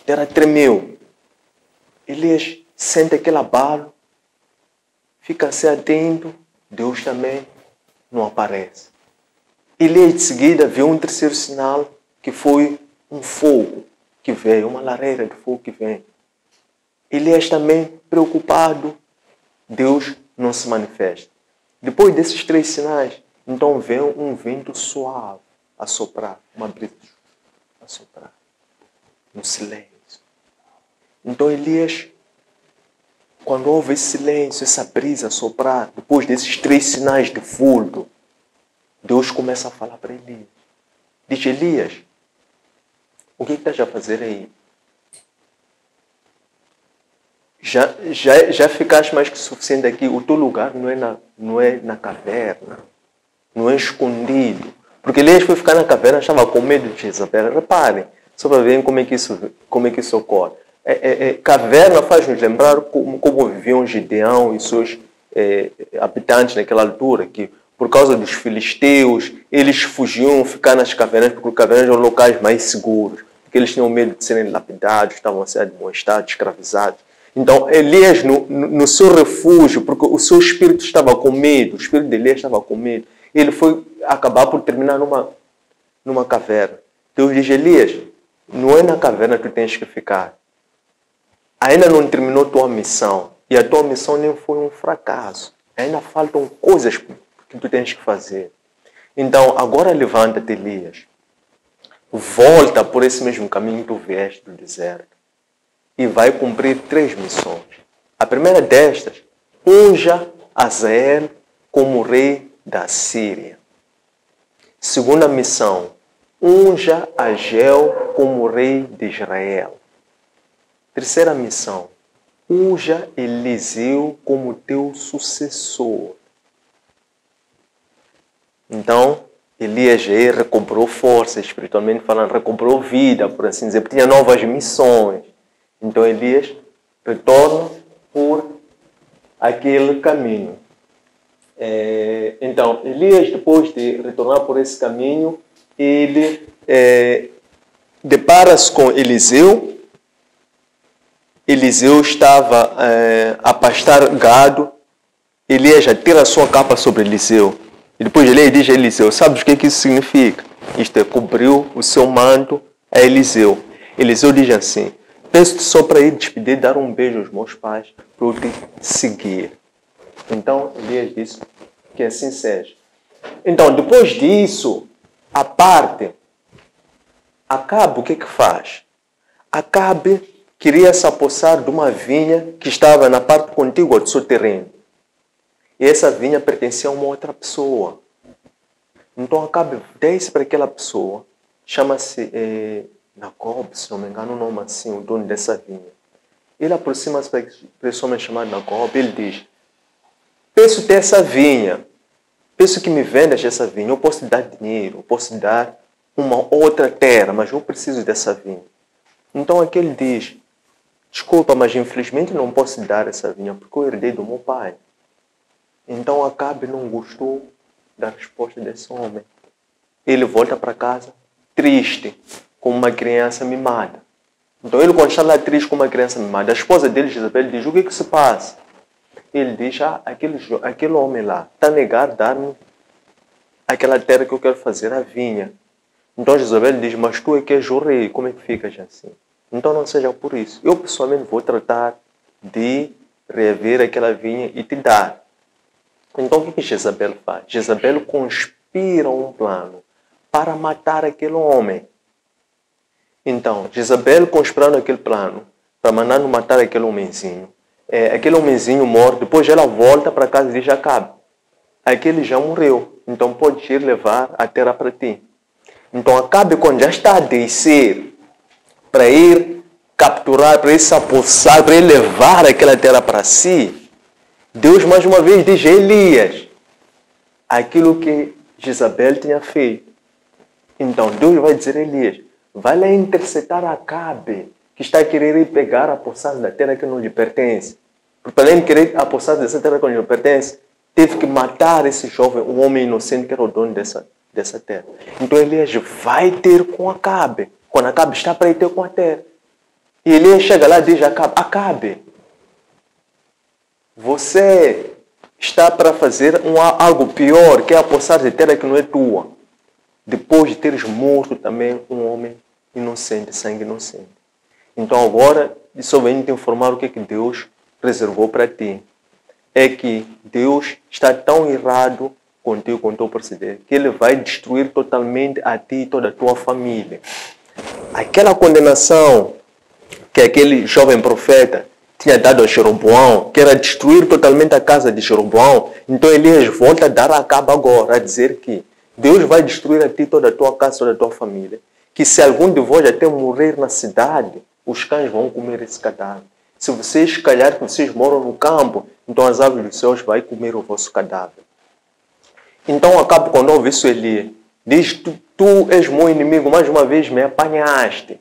A terra tremeu. Elias sente aquele abalo, fica assim atento, Deus também não aparece. Elias de seguida viu um terceiro sinal, que foi um fogo que veio, uma lareira de fogo que vem. Elias também preocupado, Deus não se manifesta. Depois desses 3 sinais, então vem um vento suave a soprar, uma brisa a soprar, no silêncio. Então Elias, quando houve esse silêncio, essa brisa a soprar, depois desses 3 sinais de vulto, Deus começa a falar para Elias. Diz, Elias, o que estás a fazer aí? Já ficaste mais que suficiente aqui. O teu lugar não é na caverna, não é escondido. Porque Elias foi ficar na caverna, estava com medo de Jezabel. Reparem, só para verem como é que isso ocorre. Caverna faz-nos lembrar como viviam Gideão e seus habitantes naquela altura, que por causa dos filisteus, eles fugiam ficar nas cavernas, porque as cavernas eram locais mais seguros, porque eles tinham medo de serem lapidados, estavam a ser admoestados, escravizados. Então, Elias, no seu refúgio, porque o seu espírito estava com medo, o espírito de Elias estava com medo, ele foi acabar por terminar numa caverna. Deus diz, Elias, não é na caverna que tu tens que ficar. Ainda não terminou tua missão. E a tua missão nem foi um fracasso. Ainda faltam coisas que tu tens que fazer. Então, agora levanta-te, Elias. Volta por esse mesmo caminho que tu vieste do deserto. E vai cumprir 3 missões. A primeira destas, unja Hazael como rei da Síria. Segunda missão, unja Ageu como rei de Israel. Terceira missão, unja Eliseu como teu sucessor. Então, Elias recobrou força, espiritualmente falando, recobrou vida, por assim dizer, porque tinha novas missões. Então, Elias retorna por aquele caminho. Então, Elias, depois de retornar por esse caminho, ele depara-se com Eliseu. Eliseu estava a pastar gado. Elias já tira a sua capa sobre Eliseu. E depois Elias diz a Eliseu, sabes o que isso significa? Isto é, cobriu o seu manto a Eliseu. Eliseu diz assim, peço-te só para ir despedir, dar um beijo aos meus pais, para eu te seguir. Então, Elias disse que assim seja. Então, depois disso, a parte, Acabe o que faz? Acabe queria se apossar de uma vinha que estava na parte contígua do seu terreno. E essa vinha pertencia a uma outra pessoa. Então Acabe desce para aquela pessoa, chama-se Nacob, se não me engano o nome assim, o dono dessa vinha. Ele aproxima-se para esse homem chamado Nacob, ele diz, peço-te essa vinha, peço que me vendas essa vinha, eu posso te dar dinheiro, eu posso te dar uma outra terra, mas eu preciso dessa vinha. Então aquele diz, desculpa, mas infelizmente não posso te dar essa vinha, porque eu herdei do meu pai. Então Acabe não gostou da resposta desse homem. Ele volta para casa triste, como uma criança mimada. Então ele, quando está lá triste como uma criança mimada, a esposa dele, Jezabel, diz, o que se passa? Ele diz, aquele homem lá está a negar dar-me aquela terra que eu quero fazer, a vinha. Então Jezabel diz, mas tu é que és o rei, como é que ficas assim? Então não seja por isso. Eu pessoalmente vou tratar de reaver aquela vinha e te dar. Então o que Jezabel faz? Jezabel conspira um plano para matar aquele homem. Então, Jezabel conspirando aquele plano para mandar matar aquele homenzinho. Aquele homenzinho morre, depois ela volta para casa e diz, Acabe, aquele já morreu, então pode ir levar a terra para ti. Então Acabe, quando já está a descer para ir capturar, para ir se apossar, para ir levar aquela terra para si, Deus mais uma vez diz a Elias aquilo que Jezabel tinha feito. Então Deus vai dizer a Elias, vai lá interceptar Acabe, que está a querer ir pegar a poçada da terra que não lhe pertence. Porque além de querer a poçada dessa terra que não lhe pertence, teve que matar esse jovem, um homem inocente que era o dono dessa terra. Então Elias vai ter com Acabe, quando Acabe está para ir ter com a terra. E Elias chega lá e diz a Acabe, Acabe, você está para fazer algo pior, que é a poçada de terra que não é tua. Depois de teres morto também um homem inocente, sangue inocente. Então agora, só venho te informar o que Deus reservou para ti. É que Deus está tão irado contigo, com o teu proceder, que Ele vai destruir totalmente a ti e toda a tua família. Aquela condenação que aquele jovem profeta tinha dado a Jeroboão, que era destruir totalmente a casa de Jeroboão, então Elias volta a dar a Acabe agora, a dizer que Deus vai destruir a ti toda a tua casa, toda a tua família. Que se algum de vós até morrer na cidade, os cães vão comer esse cadáver. Se vocês, calhar que vocês moram no campo, então as aves dos céus vão comer o vosso cadáver. Então Acabe, quando ouve isso, Elias diz, tu és meu inimigo, mais uma vez me apanhaste.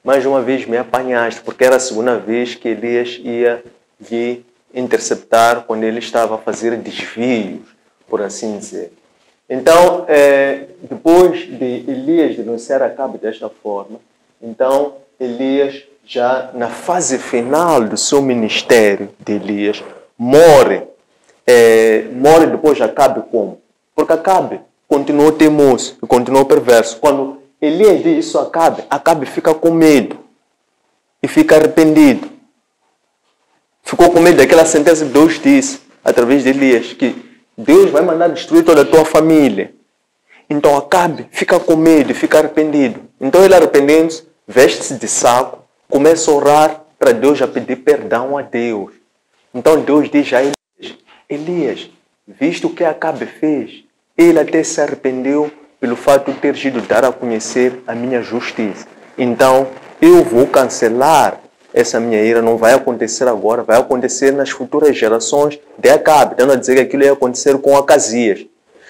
Mais uma vez me apanhaste, porque era a segunda vez que Elias ia lhe interceptar quando ele estava a fazer desvios, por assim dizer. Então, depois de Elias denunciar Acabe desta forma, então Elias, já na fase final do seu ministério de Elias, morre. Morre depois de Acabe como? Porque Acabe continuou teimoso e continuou perverso. Quando Elias diz isso a Acabe, Acabe fica com medo e fica arrependido. Ficou com medo daquela sentença que Deus disse através de Elias, que Deus vai mandar destruir toda a tua família. Então Acabe fica com medo e fica arrependido. Então ele, arrependendo-se, veste-se de saco, começa a orar para Deus, a pedir perdão a Deus. Então Deus diz a Elias, Elias, visto o que Acabe fez, ele até se arrependeu pelo fato de ter ido dar a conhecer a minha justiça. Então eu vou cancelar essa minha ira, não vai acontecer agora, vai acontecer nas futuras gerações de Acabe, dando a dizer que aquilo ia acontecer com Acasias.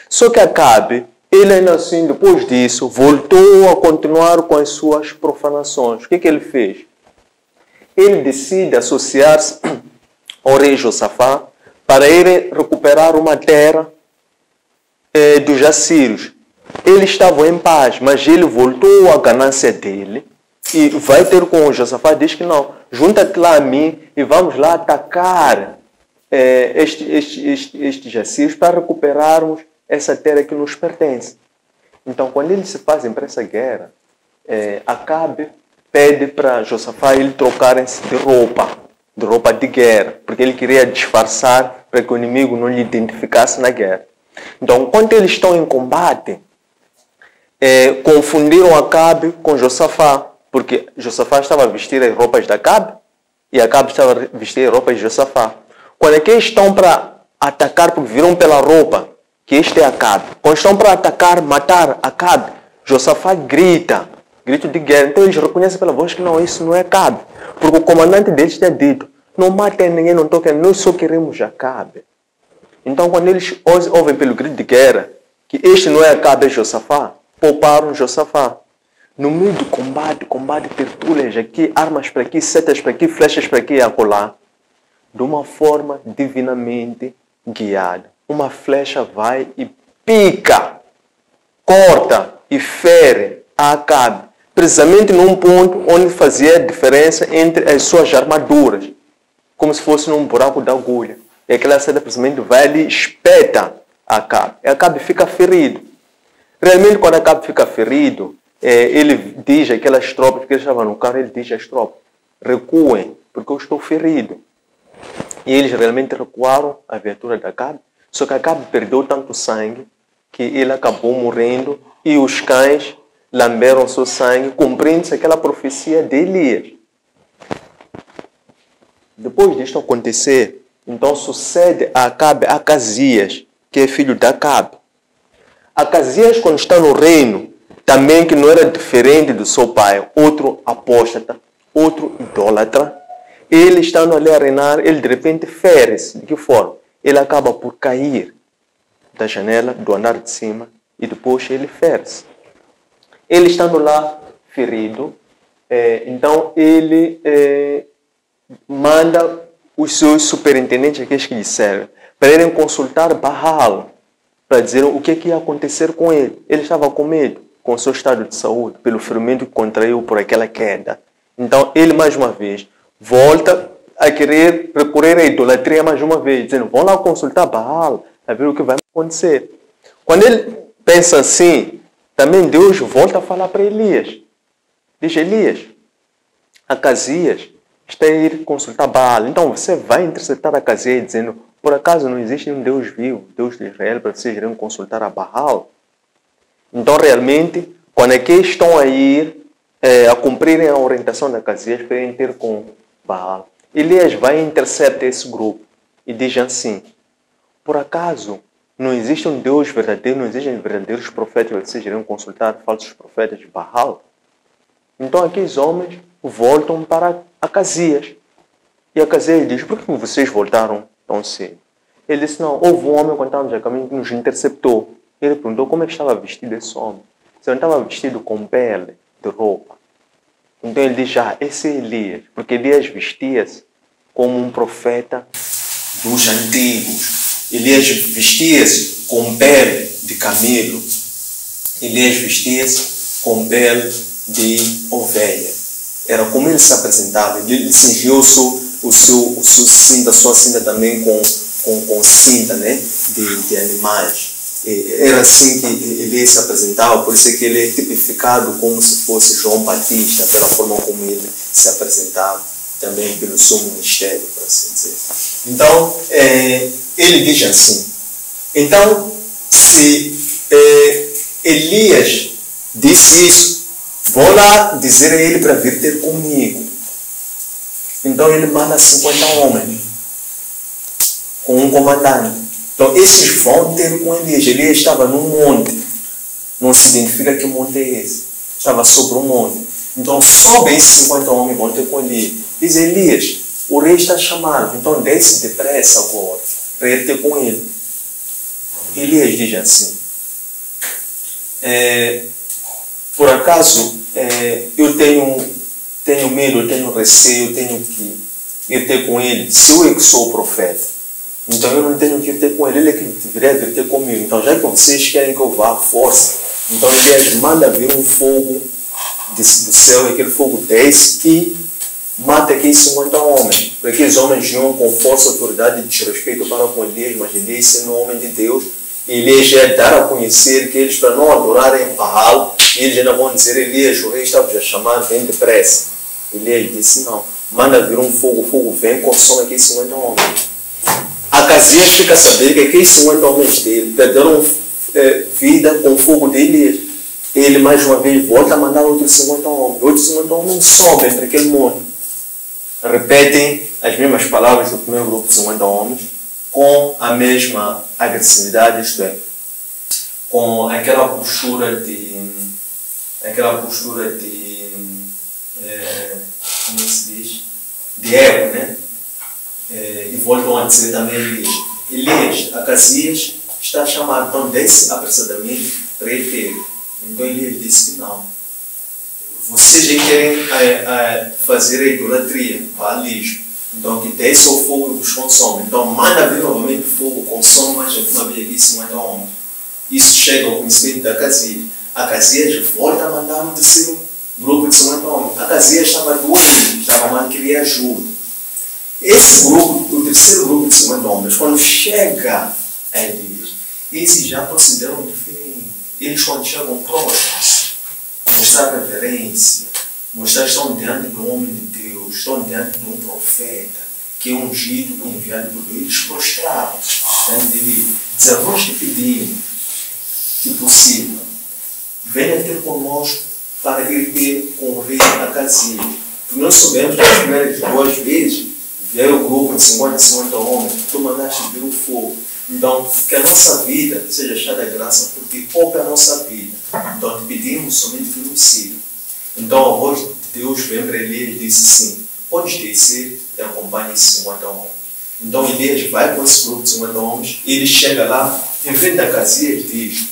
Só que Acabe, ele ainda assim, depois disso, voltou a continuar com as suas profanações. O que ele fez? Ele decide associar-se ao rei Josafá para ir recuperar uma terra dos assírios. Eles estavam em paz, mas ele voltou à ganância dele e vai ter com o Josafá, diz que não, junta-te lá a mim e vamos lá atacar estes assírios para recuperarmos essa terra que nos pertence. Então, quando eles se fazem para essa guerra, Acabe pede para Josafá ele trocarem-se de roupa de guerra, porque ele queria disfarçar para que o inimigo não lhe identificasse na guerra. Então, quando eles estão em combate, confundiram Acabe com Josafá, porque Josafá estava a vestir as roupas de Acabe e Acabe estava a vestir as roupas de Josafá. Quando aqueles estão para atacar, porque viram pela roupa que este é Acabe, quando estão para atacar, matar Acabe, Josafá grito de guerra. Então eles reconhecem pela voz que não, isso não é Acabe, porque o comandante deles tinha dito, não matem ninguém, não toquem, nós só queremos Acabe. Então, quando eles ouvem pelo grito de guerra que este não é Acabe, é Josafá, pouparam Josafá. No meio do combate, tertúlias aqui, armas para aqui, setas para aqui, flechas para aqui e acolá, de uma forma divinamente guiada. Uma flecha vai e pica, corta e fere a Acabe, precisamente num ponto onde fazia diferença entre as suas armaduras, como se fosse num buraco de agulha. E aquela seta precisamente vai ali e espeta a Acabe. E Acabe fica ferido. Realmente, quando Acabe fica ferido, ele diz àquelas tropas, porque ele estava no carro, ele diz às tropas, recuem, porque eu estou ferido. E eles realmente recuaram a viatura de Acabe, só que Acabe perdeu tanto sangue que ele acabou morrendo e os cães lamberam seu sangue, cumprindo-se aquela profecia de Elias. Depois disto acontecer, então sucede a Acabe Acasias, que é filho de Acabe. Acasias, quando está no reino, também que não era diferente do seu pai, outro apóstata, outro idólatra, ele estando ali a reinar, ele de repente fere-se. De que forma? Ele acaba por cair da janela, do andar de cima, e depois ele fere-se. Ele estando lá ferido, então ele manda os seus superintendentes, aqueles que lhe servem, para irem consultar Baal, para dizer o que ia acontecer com ele. Ele estava com medo, com o seu estado de saúde, pelo ferimento que contraiu por aquela queda. Então ele, mais uma vez, volta a querer recorrer à idolatria mais uma vez, dizendo, vão lá consultar Baal, a ver o que vai acontecer. Quando ele pensa assim, também Deus volta a falar para Elias. Diz, Elias, Acasias está a ir consultar Baal. Então você vai interceptar Acasias dizendo, por acaso não existe um Deus vivo, Deus de Israel, para vocês irem consultar a Baal? Então realmente, quando aqui estão a ir a cumprirem a orientação de Acasias para irem ter com Baal, Elias vai e intercepta esse grupo e diz assim, por acaso não existe um Deus verdadeiro, não existem verdadeiros profetas para vocês irem consultar falsos profetas de Baal? Então aqueles homens voltam para Acasias. E Acasias diz, por que vocês voltaram tão cedo? Ele disse, não, houve um homem quando estávamos a caminho que nos interceptou. Ele perguntou como é que estava vestido esse homem. Se não estava vestido com pele de roupa. Então ele diz, esse é Elias. Porque Elias vestia-se como um profeta dos antigos. Elias vestia-se com pele de camelo. Elias vestia-se com pele de ovelha. Era como ele se apresentava. Ele cingiu o seu cinto, a sua cinta também com cinta, né? de animais. Era assim que ele se apresentava, por isso é que ele é tipificado como se fosse João Batista, pela forma como ele se apresentava, também pelo seu ministério, por assim dizer. Então, ele diz assim, então, se Elias disse isso, vou lá dizer a ele para vir ter comigo. Então ele manda 50 homens, com um comandante. Então, esses vão ter com Elias. Elias estava num monte. Não se identifica que monte é esse. Estava sobre um monte. Então, sobe esses 50 homens vão ter com Elias. Diz, Elias, o rei está chamado. Então, desce depressa agora, para ele ter com ele. Elias diz assim, por acaso, eu tenho medo, eu tenho receio, eu tenho que ir ter com ele. Se eu é que sou o profeta, então eu não tenho que ir ter com ele, ele é que deveria vir ter comigo. Então já que vocês querem que eu vá à força, então Elias manda vir um fogo do céu, e aquele fogo desce e mata aqueles 50 homens. Porque aqueles homens vinham com força, autoridade e desrespeito para com Elias, mas Elias sendo homem de Deus, Elias ia dar a conhecer que eles, para não adorarem Baal, eles ainda vão dizer, Elias, o rei estava a chamar, vem depressa. Elias disse, não, manda vir um fogo, o fogo vem, consome aqueles 50 homens. Acasias fica a saber que aqueles 50 homens dele perderam vida com o fogo de Elias. Ele mais uma vez volta a mandar outros 50 homens. Outros 50 homens sobem para aquele monte. Repetem as mesmas palavras do primeiro grupo de 50 homens com a mesma agressividade, isto é, com aquela postura de como se diz? De ego, né? E voltam a dizer também Elias, Elias, Acasias, está a chamar, então desce apressadamente para ele ter. Então Elias disse que não. Vocês já querem fazer a idolatria, Baalismo. Então que desce o fogo e os consome. Então manda vir novamente fogo, consome mais alguma vez aqui 50 homens. Isso chega ao conhecimento de Acasias. Acasias volta a mandar um terceiro grupo de 50 homens. Acasias estava doente, estava mal, queria ajuda. Esse grupo, o terceiro grupo de 50 homens, quando chega a Elias, esses já consideram diferente. Eles quando chegam próximos, mostrar reverência, mostrar que estão diante de um homem de Deus, estão diante de um profeta, que é ungido e enviado por Deus, eles prostraram. Dizer, nós te pedimos, se possível, venha ter conosco para ir ter com o rei Acasias. Porque nós sabemos que as primeiras 2 vezes veio o grupo de 50 homens, tu mandaste vir o fogo. Então, que a nossa vida seja cheia da graça, porque poupa a nossa vida. Então, te pedimos somente que nos siga. Então, a voz de Deus veio para Elias e disse sim, podes descer e acompanhe esses 50 homens. Então, Elias vai com esse grupo de 50 homens, ele chega lá, em frente da casinha e diz,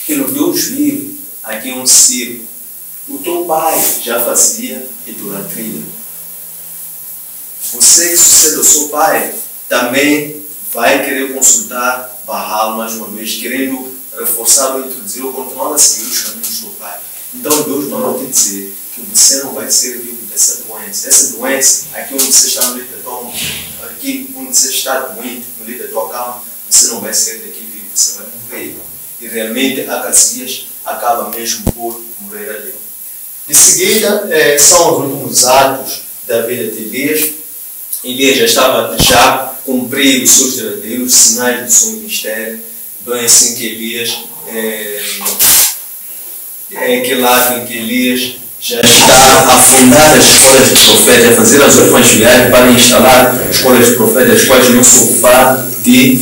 pelo Deus vivo, aqui é um circo. O teu pai já fazia idolatria. Você que sucede ao seu pai, também vai querer consultar Baal mais uma vez, querendo reforçar ou introduzir ou continuar a seguir os caminhos do pai. Então Deus mandou te dizer que você não vai ser vivo dessa doença. Essa doença, aqui onde você está no leito da tua aqui onde você está doente, no leito da tua cama, você não vai ser daqui vivo, você vai morrer. E realmente Acasias acaba mesmo por morrer ali. De seguida, são os últimos atos da vida de Elias. Elias já estava a cumprir os seus verdadeiros sinais do seu ministério. Então é assim que Elias, é aquele lado em que Elias já está a fundar as escolas de profetas, a fazer as últimas viagens para instalar escolas de profetas, as quais vão se ocupar de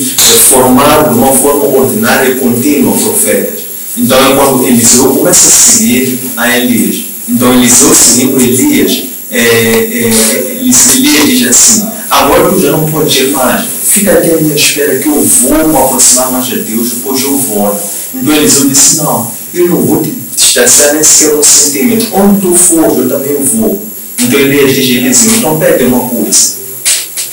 formar de uma forma ordinária e contínua profetas. Então, quando Eliseu começa a seguir a Elias, então Eliseu seguindo Elias, Elias diz assim, agora tu já não pode ir mais, fica aqui à minha espera que eu vou me aproximar mais de Deus, depois eu volto. Então Eliseu disse, não, eu não vou te distanciar nem sequer um sentimento, onde tu for, eu também vou. Então Elias diz a Eliseu, então pede uma coisa.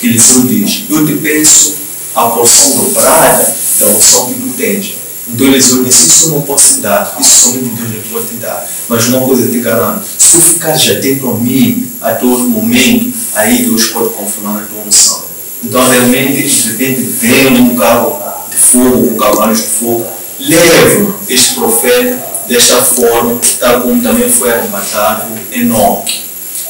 Eliseu diz, eu te peço a porção dobrada da unção que tu tens. Então Eliseu disse, isso eu não posso te dar, isso somente Deus é que pode te dar. Mas uma coisa eu te garanto, se tu ficares atento a mim a todo momento, aí Deus pode confirmar a tua unção. Então realmente, de repente, vem um carro de fogo, com cavalos de fogo, leva este profeta desta forma, tal como também foi arrebatado Enoque.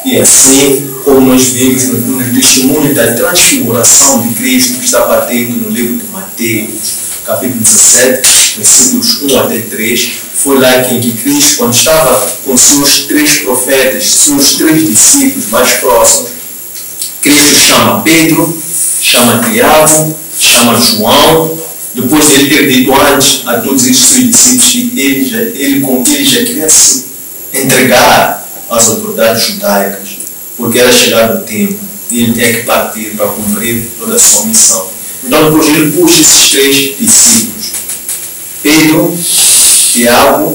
E assim, como nós vimos no testemunho da transfiguração de Cristo, que está batendo no livro de Mateus, capítulo 17, versículos 1 até 3, foi lá que Cristo, quando estava com seus 3 profetas, seus 3 discípulos mais próximos, Cristo chama Pedro, chama Tiago, chama João, depois de ele ter dito antes a todos esses seus discípulos que ele já queria se entregar às autoridades judaicas, porque era chegado o tempo e ele tinha que partir para cumprir toda a sua missão. Então depois ele puxa esses 3 discípulos, Pedro, Tiago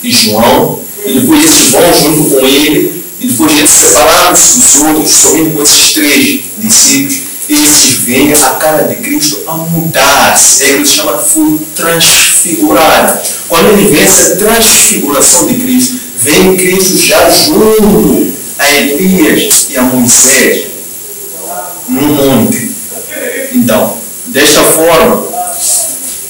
e João, e depois esses vão junto com ele, e depois eles separaram-se dos outros, somente com esses 3 discípulos, esses veem a cara de Cristo a mudar-se. Ele chama de foi transfigurada. Quando ele vê essa transfiguração de Cristo, vem Cristo já junto a Elias e a Moisés no monte. Então, desta forma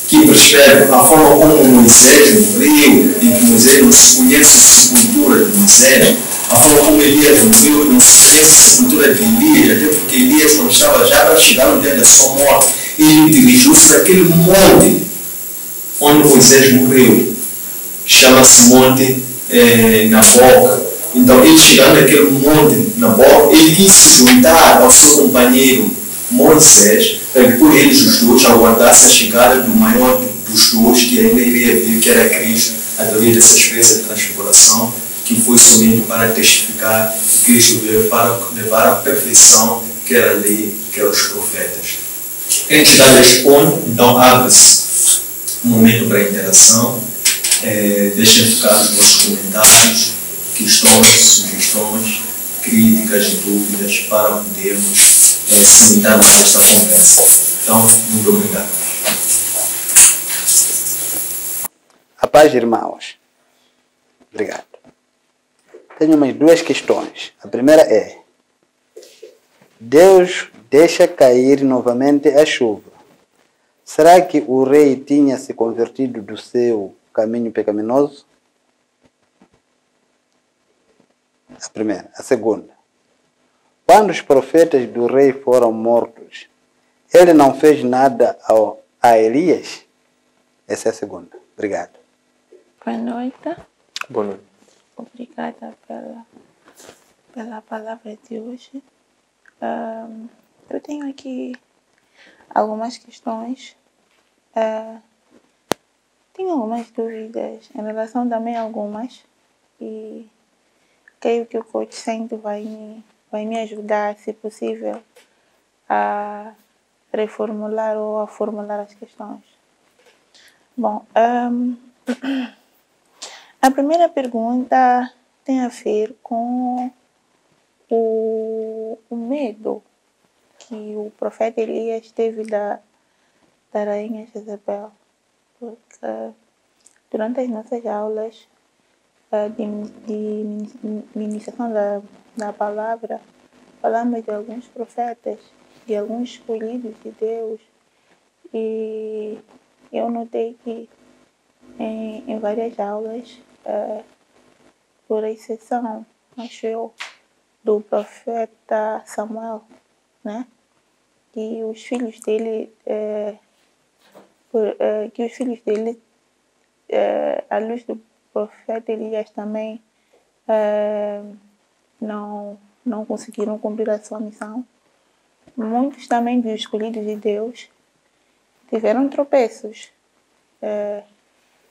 que prescreve a forma como Moisés morreu, e que Moisés não se conhece a sepultura de Moisés, a forma como Elias morreu, não se conhece a sepultura de Elias, até porque Elias, quando estava já para chegar no dia da sua morte, ele dirigiu-se para aquele monte onde Moisés morreu. Chama-se Monte Naboca. Então, ele chegando naquele monte Naboca, ele quis se juntar ao seu companheiro Moisés, para que por eles os dois aguardassem a chegada do maior dos dois que ainda iria vir, que era Cristo, através dessa experiência de transfiguração, que foi somente para testificar que Cristo veio para levar à perfeição que era a lei, que eram os profetas. Antes da resposta, então abre-se um momento para interação. Deixem ficar os vossos comentários, questões, sugestões, críticas e dúvidas para podermos cimentar esta conversa. Então, muito obrigado. A paz, irmãos. Obrigado. Tenho mais duas questões. A primeira é: Deus deixa cair novamente a chuva. Será que o rei tinha se convertido do seu caminho pecaminoso? A primeira. A segunda: quando os profetas do rei foram mortos, ele não fez nada a Elias? Essa é a segunda. Obrigado. Boa noite. Boa noite. Obrigada pela palavra de hoje. Eu tenho aqui algumas questões. Tenho algumas dúvidas em relação também a algumas. E creio que o coach sempre vai me ajudar, se possível, a reformular ou a formular as questões. Bom, a primeira pergunta tem a ver com o medo que o profeta Elias teve da rainha Jezabel. Porque durante as nossas aulas de ministração da palavra, falamos de alguns profetas, de alguns escolhidos de Deus, e eu notei que em várias aulas, por exceção, acho eu, do profeta Samuel, né? Que os filhos dele, à luz do profeta Elias também, não conseguiram cumprir a sua missão. Muitos também dos escolhidos de Deus tiveram tropeços.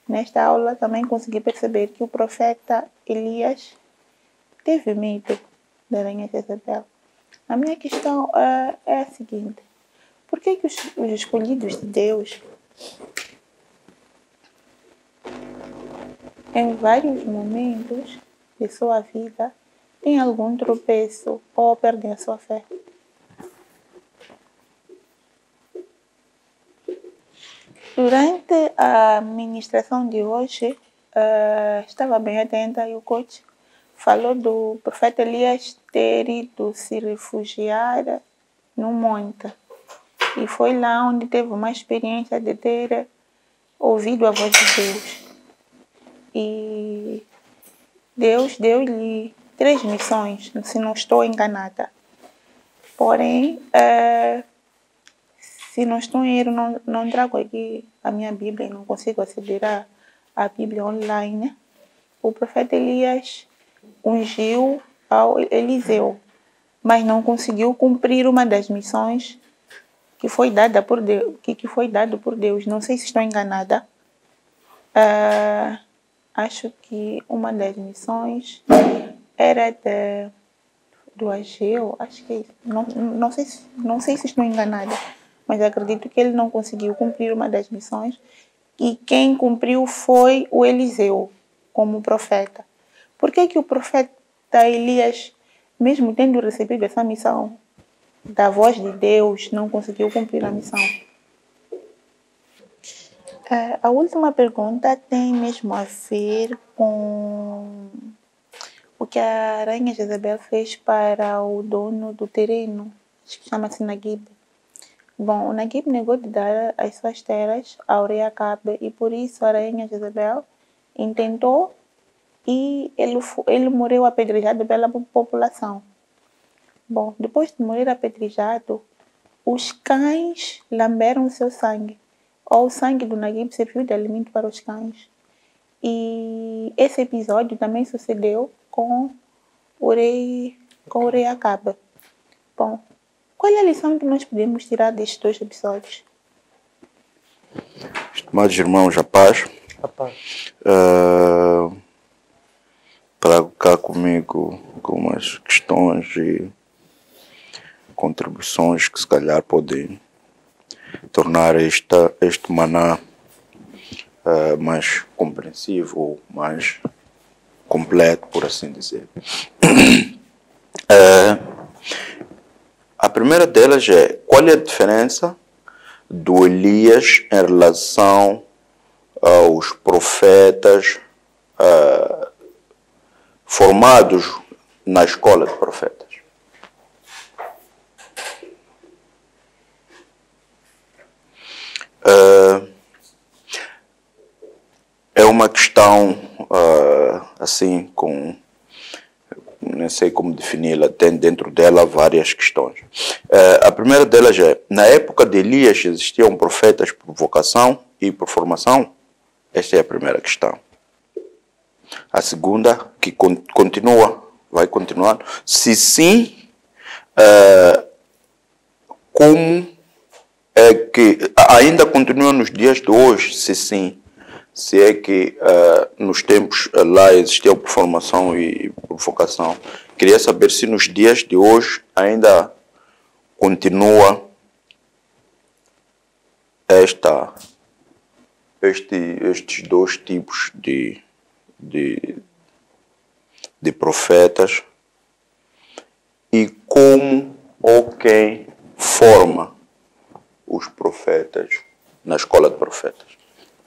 Nesta aula também consegui perceber que o profeta Elias teve medo da rainha Jezabel. A minha questão é a seguinte: por que os escolhidos de Deus, em vários momentos de sua vida, têm algum tropeço ou perdem a sua fé? Durante a ministração de hoje, estava bem atenta e o coach falou do profeta Elias ter ido se refugiar no monte. E foi lá onde teve uma experiência de ter ouvido a voz de Deus. E Deus deu-lhe 3 missões, se não estou enganada. Porém, se não estou em erro, não trago aqui a minha Bíblia e não consigo aceder à Bíblia online. O profeta Elias ungiu ao Eliseu, mas não conseguiu cumprir uma das missões que foi dada por Deus, que foi dado por Deus. Não sei se estou enganada. Acho que uma das missões era do Ageu, acho que é isso. Não sei se estou enganada, mas acredito que ele não conseguiu cumprir uma das missões e quem cumpriu foi o Eliseu como profeta. Por que o profeta Elias, mesmo tendo recebido essa missão da voz de Deus, não conseguiu cumprir a missão? A última pergunta tem mesmo a ver com o que a rainha Jezabel fez para o dono do terreno, acho que chama-se Naguib. Bom, o Naguib negou de dar as suas terras ao rei Acabe e por isso a rainha Jezabel intentou e ele morreu apedrejado pela população. Bom, depois de morrer apedrejado, os cães lamberam o seu sangue. Ou o sangue do Naguib serviu de alimento para os cães. E esse episódio também sucedeu com o rei Acabe. Bom, qual é a lição que nós podemos tirar destes 2 episódios? Estimados irmãos, a paz. A paz. Trago cá comigo algumas questões e contribuições que se calhar podem tornar este maná mais compreensivo, mais completo, por assim dizer. A primeira delas é: qual é a diferença do Elias em relação aos profetas formados na escola de profetas? É uma questão assim, não sei como defini-la, tem dentro dela várias questões. A primeira delas é: na época de Elias existiam profetas por vocação e por formação? Esta é a primeira questão. A segunda, que vai continuar: se sim, como é que ainda continua nos dias de hoje? Se sim, se é que nos tempos lá existia por formação e por vocação. Queria saber se nos dias de hoje ainda continua estes dois tipos de profetas, e como ou quem forma os profetas na escola de profetas.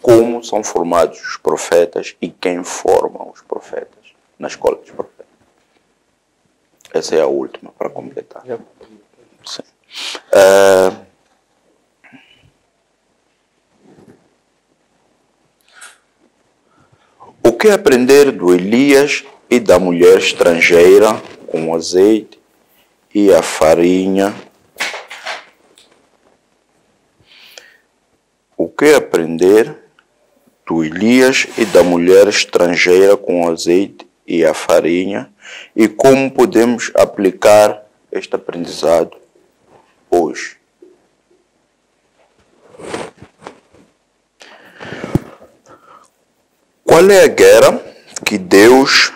Como são formados os profetas e quem forma os profetas na escola dos profetas. Essa é a última, para completar. Sim. O que aprender do Elias e da mulher estrangeira com o azeite e a farinha? O que aprender do Elias e da mulher estrangeira com o azeite e a farinha, e como podemos aplicar este aprendizado hoje? Qual é a guerra que Deus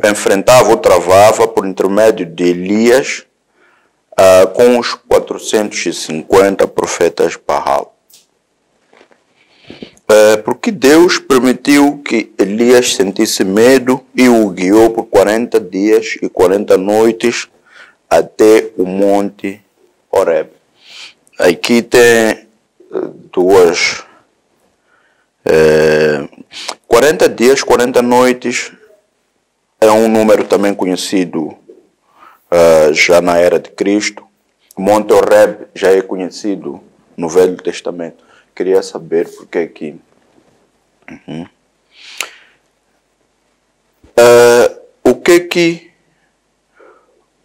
enfrentava ou travava por intermédio de Elias com os 450 profetas Baal? Porque Deus permitiu que Elias sentisse medo e o guiou por 40 dias e 40 noites até o monte Horeb. Aqui tem duas... 40 dias, 40 noites é um número também conhecido já na era de Cristo. Monte Horeb já é conhecido no Velho Testamento. Queria saber porque aqui. O que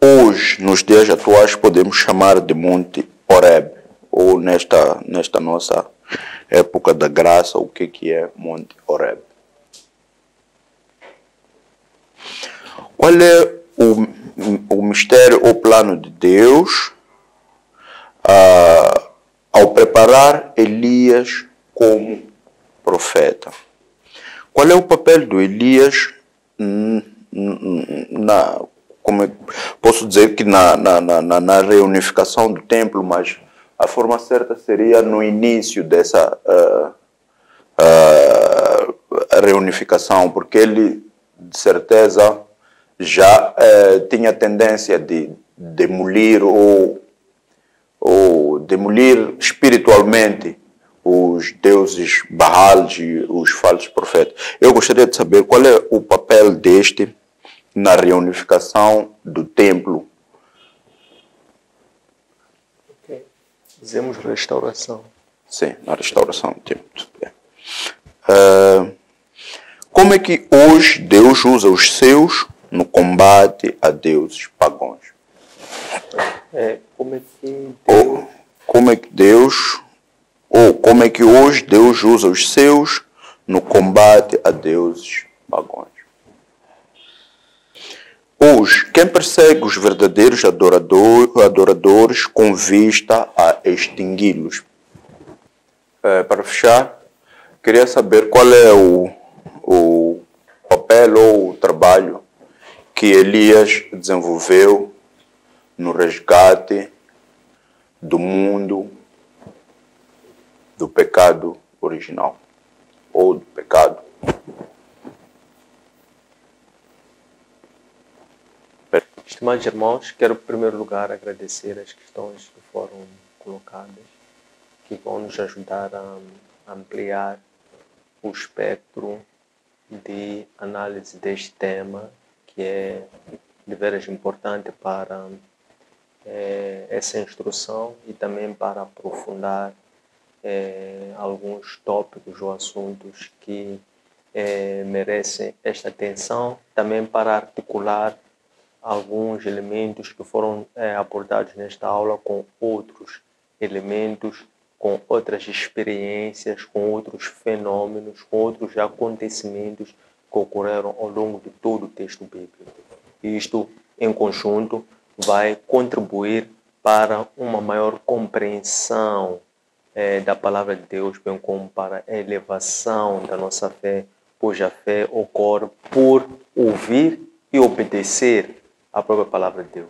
hoje, nos dias atuais, podemos chamar de Monte Horeb? Ou nesta nossa época da graça, o que é Monte Horeb? Qual é o mistério ou plano de Deus ao preparar Elias como profeta? Qual é o papel do Elias como posso dizer que na reunificação do templo, mas a forma certa seria no início dessa reunificação, porque ele, de certeza, já tinha tendência de demolir ou demolir espiritualmente os deuses Baal e os falsos profetas. Eu gostaria de saber qual é o papel deste na reunificação do templo. Dizemos restauração. Sim, na restauração do templo. Como é que hoje Deus usa os seus no combate a deuses pagãos? Como é que hoje Deus usa os seus no combate a deuses pagãos? Hoje, quem persegue os verdadeiros adoradores com vista a extingui-los? Para fechar, queria saber qual é o papel ou o trabalho que Elias desenvolveu no resgate do mundo do pecado original ou do pecado. Estimados irmãos, quero em primeiro lugar agradecer as questões que foram colocadas, que vão nos ajudar a ampliar o espectro de análise deste tema, que é de veras importante para essa instrução e também para aprofundar alguns tópicos ou assuntos que merecem esta atenção, também para articular alguns elementos que foram abordados nesta aula com outros elementos, com outras experiências, com outros fenômenos, com outros acontecimentos que ocorreram ao longo de todo o texto bíblico. Isto, em conjunto, vai contribuir para uma maior compreensão da palavra de Deus, bem como para a elevação da nossa fé, pois a fé ocorre por ouvir e obedecer a própria palavra de Deus.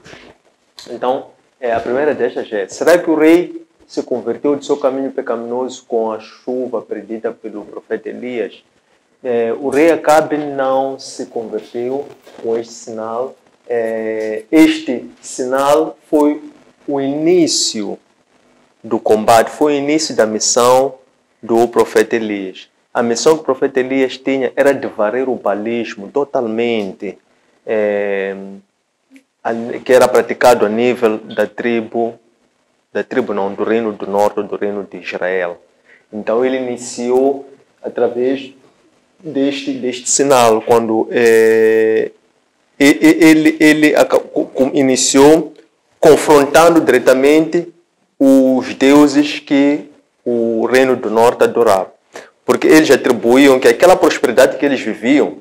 Então, a primeira destas é: será que o rei se converteu de seu caminho pecaminoso com a chuva predita pelo profeta Elias? O rei Acabe não se converteu com este sinal. Este sinal foi o início do combate, foi o início da missão do profeta Elias. A missão que o profeta Elias tinha era de varrer o baalismo totalmente, que era praticado a nível do reino do norte, do reino de Israel. Então ele iniciou através deste sinal, quando ele iniciou confrontando diretamente os deuses que o reino do norte adorava. Porque eles atribuíam que aquela prosperidade que eles viviam,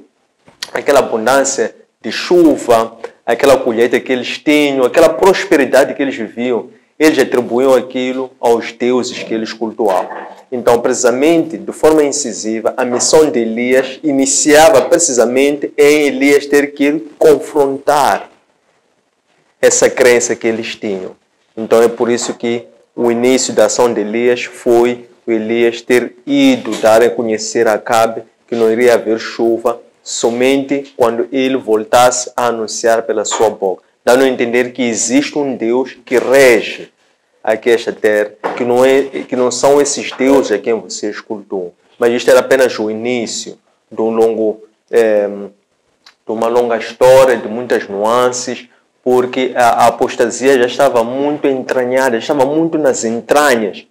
aquela abundância de chuva, aquela colheita que eles tinham, aquela prosperidade que eles viviam, eles atribuíam aquilo aos deuses que eles cultuavam. Então, precisamente, de forma incisiva, a missão de Elias iniciava precisamente em Elias ter que confrontar essa crença que eles tinham. Então, é por isso que o início da ação de Elias foi o Elias ter ido dar a conhecer a Acabe que não iria haver chuva somente quando ele voltasse a anunciar pela sua boca, dando a entender que existe um Deus que rege aqui esta terra, que não são esses deuses a quem vocês cultuam, mas isto era apenas o início de uma longa história, de muitas nuances, porque a apostasia já estava muito entranhada, já estava muito nas entranhas,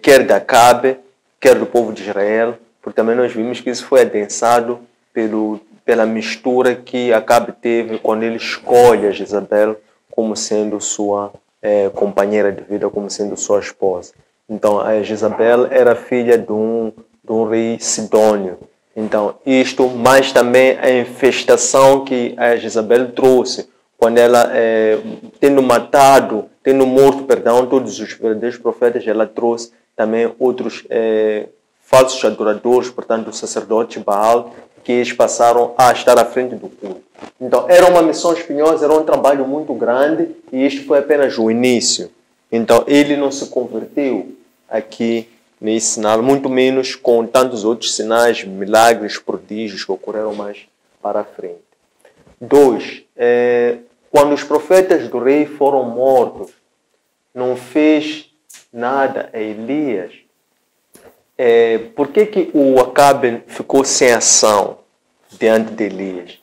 quer da Acabe, quer do povo de Israel, porque também nós vimos que isso foi adensado pela mistura que Acabe teve quando ele escolhe a Jezabel como sendo sua companheira de vida, como sendo sua esposa. Então, a Jezabel era filha de um rei sidônio. Então, isto, mas também a infestação que a Jezabel trouxe, quando ela, tendo morto, todos os verdadeiros profetas, ela trouxe também outros falsos adoradores, portanto, o sacerdote Baal, que eles passaram a estar à frente do culto. Então, era uma missão espinhosa, era um trabalho muito grande, e isto foi apenas o início. Então, ele não se converteu aqui nesse sinal, muito menos com tantos outros sinais, milagres, prodígios que ocorreram mais para a frente. 2. Quando os profetas do rei foram mortos, não fez nada a Elias. Por que o Acabe ficou sem ação diante de Elias?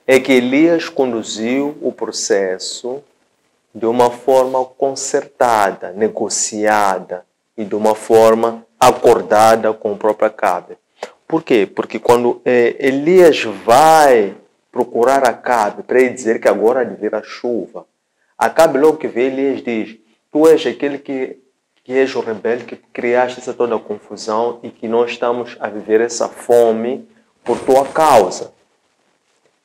É que Elias conduziu o processo de uma forma concertada, negociada e de uma forma acordada com o próprio Acabe. Por quê? Porque quando Elias vai procurar Acabe para ele dizer que agora há de vir a chuva, Acabe logo que vê Elias diz: tu és aquele que és o rebelde que criaste essa toda a confusão e que nós estamos a viver essa fome por tua causa.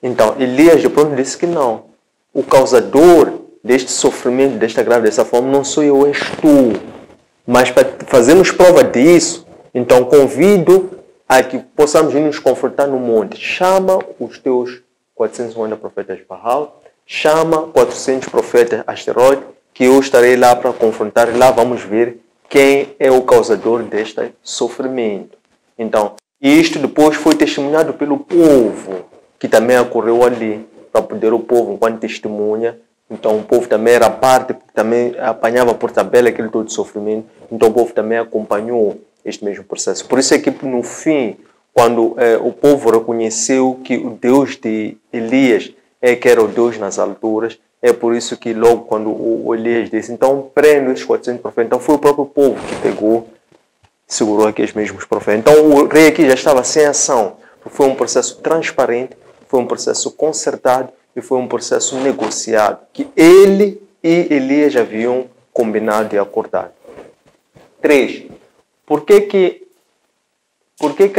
Então, Elias de pronto disse que não. O causador deste sofrimento, desta grave, dessa fome, não sou eu, és tu. Mas para fazermos prova disso, então convido a que possamos ir nos confortar no monte. Chama os teus 450 profetas de Baal, chama 400 profetas Asteroide, que eu estarei lá para confrontar, e lá vamos ver quem é o causador deste sofrimento. Então, isto depois foi testemunhado pelo povo, que também ocorreu ali, para poder o povo, enquanto testemunha. Então, o povo também era parte, porque também apanhava por tabela aquele todo sofrimento. Então, o povo também acompanhou este mesmo processo. Por isso é que, no fim, quando o povo reconheceu que o Deus de Elias que era o Deus nas alturas, é por isso que logo quando o Elias disse, então prende os 400 profetas, então foi o próprio povo que pegou, segurou aqueles mesmos profetas. Então o rei aqui já estava sem ação. Foi um processo transparente, foi um processo concertado e foi um processo negociado, que ele e Elias haviam combinado e acordado. 3. Por que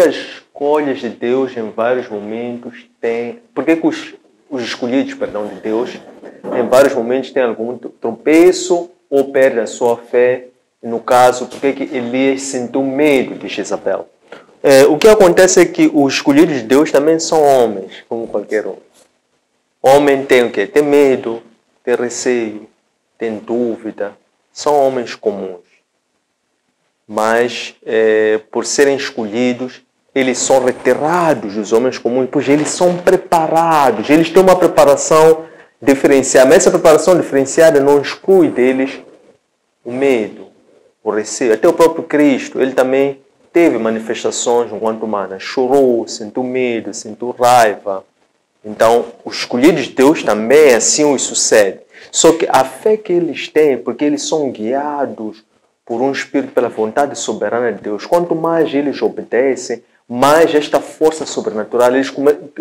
as escolhas de Deus em vários momentos têm... Por que os escolhidos, de Deus, em vários momentos têm algum tropeço ou perdem a sua fé? No caso, por que Elias sentiu medo de Jezabel? O que acontece é que os escolhidos de Deus também são homens, como qualquer um. Homem tem o quê? Tem medo, tem receio, tem dúvida. São homens comuns. Mas, por serem escolhidos, eles são retirados dos homens comuns, pois eles são preparados, eles têm uma preparação diferenciada. Mas essa preparação diferenciada não exclui deles o medo, o receio. Até o próprio Cristo, ele também teve manifestações enquanto humano, chorou, sentiu medo, sentiu raiva. Então, os escolhidos de Deus também assim os sucede. Só que a fé que eles têm, porque eles são guiados por um Espírito, pela vontade soberana de Deus, quanto mais eles obedecem, mais esta força sobrenatural, eles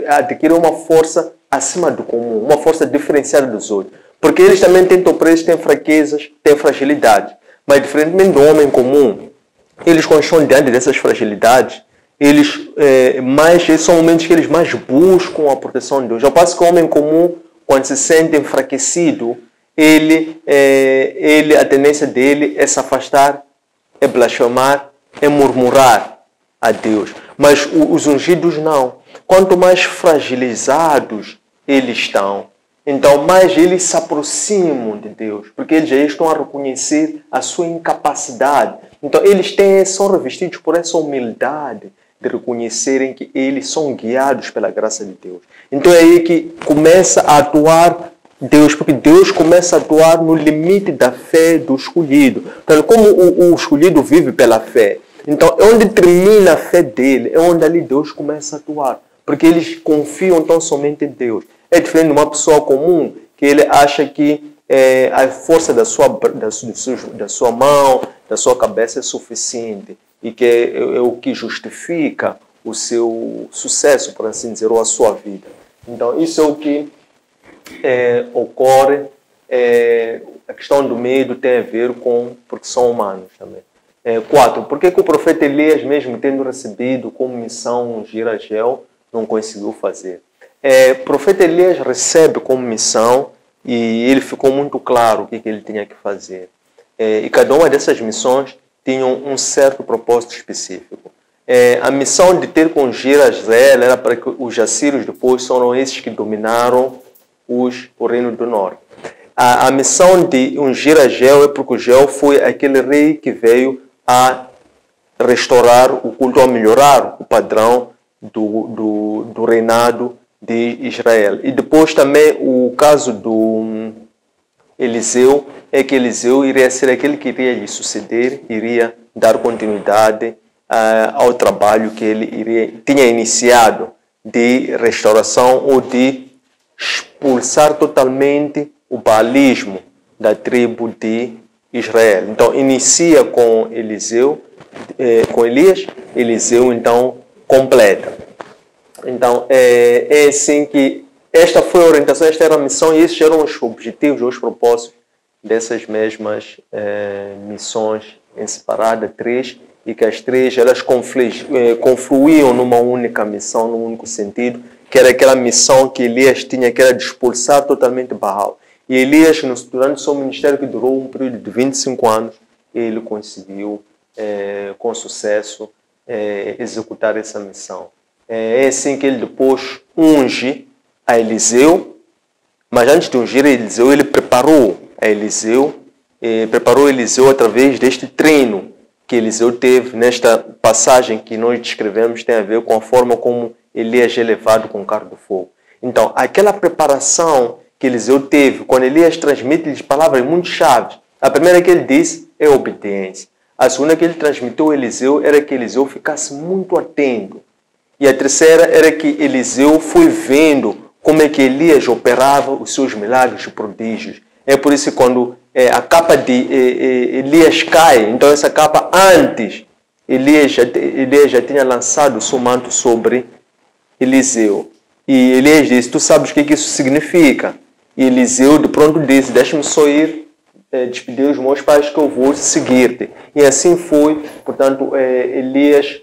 adquirem uma força acima do comum, uma força diferenciada dos outros. Porque eles também têm topreços, têm fraquezas, têm fragilidades. Mas, diferentemente do homem comum, eles, quando estão diante dessas fragilidades, eles são momentos que eles mais buscam a proteção de Deus. Ao passo que o homem comum, quando se sente enfraquecido, a tendência dele é se afastar, é blasfemar, é murmurar a Deus. Mas os ungidos não. Quanto mais fragilizados eles estão, então mais eles se aproximam de Deus, porque eles já estão a reconhecer a sua incapacidade. Então eles são revestidos por essa humildade de reconhecerem que eles são guiados pela graça de Deus. Então é aí que começa a atuar Deus, porque Deus começa a atuar no limite da fé do escolhido. Então, como o escolhido vive pela fé, então é onde termina a fé dele, é onde ali Deus começa a atuar, porque eles confiam tão somente em Deus. É diferente de uma pessoa comum, que ele acha que a força da sua mão, da sua cabeça é suficiente e que é o que justifica o seu sucesso, por assim dizer, ou a sua vida. Então, isso é o que ocorre. A questão do medo tem a ver porque são humanos também. 4. Por que o profeta Elias, mesmo tendo recebido como missão ungir Ageu, não conseguiu fazer? O profeta Elias recebe como missão e ele ficou muito claro o que ele tinha que fazer. E cada uma dessas missões tinha um certo propósito específico. A missão de ter que ungir a Israel era para que os assírios depois foram esses que dominaram o reino do norte. A missão de ungir Ageu é porque Ageu foi aquele rei que veio a restaurar o culto, a melhorar o padrão do reinado de Israel. E depois também o caso do Eliseu é que Eliseu iria ser aquele que iria lhe suceder, iria dar continuidade ao trabalho que ele tinha iniciado de restauração ou de expulsar totalmente o baalismo da tribo de Israel. Então, inicia com Eliseu, com Elias, Eliseu então completa. Então, é assim que esta foi a orientação, esta era a missão e esses eram os objetivos, os propósitos dessas mesmas missões em separada, 3, e que as 3 elas confluíam numa única missão, num único sentido, que era aquela missão que Elias tinha, que era de expulsar totalmente Baal. E Elias, durante o seu ministério, que durou um período de 25 anos, ele conseguiu, com sucesso, executar essa missão. É assim que ele depois unge a Eliseu, mas antes de ungir a Eliseu, ele preparou a Eliseu preparou Eliseu através deste treino que Eliseu teve nesta passagem que nós descrevemos, tem a ver com a forma como Elias é levado com o carro de fogo. Então, aquela preparação que Eliseu teve, quando Elias transmite-lhes palavras muito chaves, a primeira que ele disse é obediência. A segunda que ele transmitiu a Eliseu era que Eliseu ficasse muito atento. E a terceira era que Eliseu foi vendo como é que Elias operava os seus milagres e prodígios. É por isso que quando a capa de Elias cai, então essa capa antes, Elias já tinha lançado o seu manto sobre Eliseu. E Elias disse, tu sabes o que isso significa? E Eliseu de pronto disse, deixa-me só ir despedir os meus pais que eu vou seguir-te. E assim foi, portanto, Elias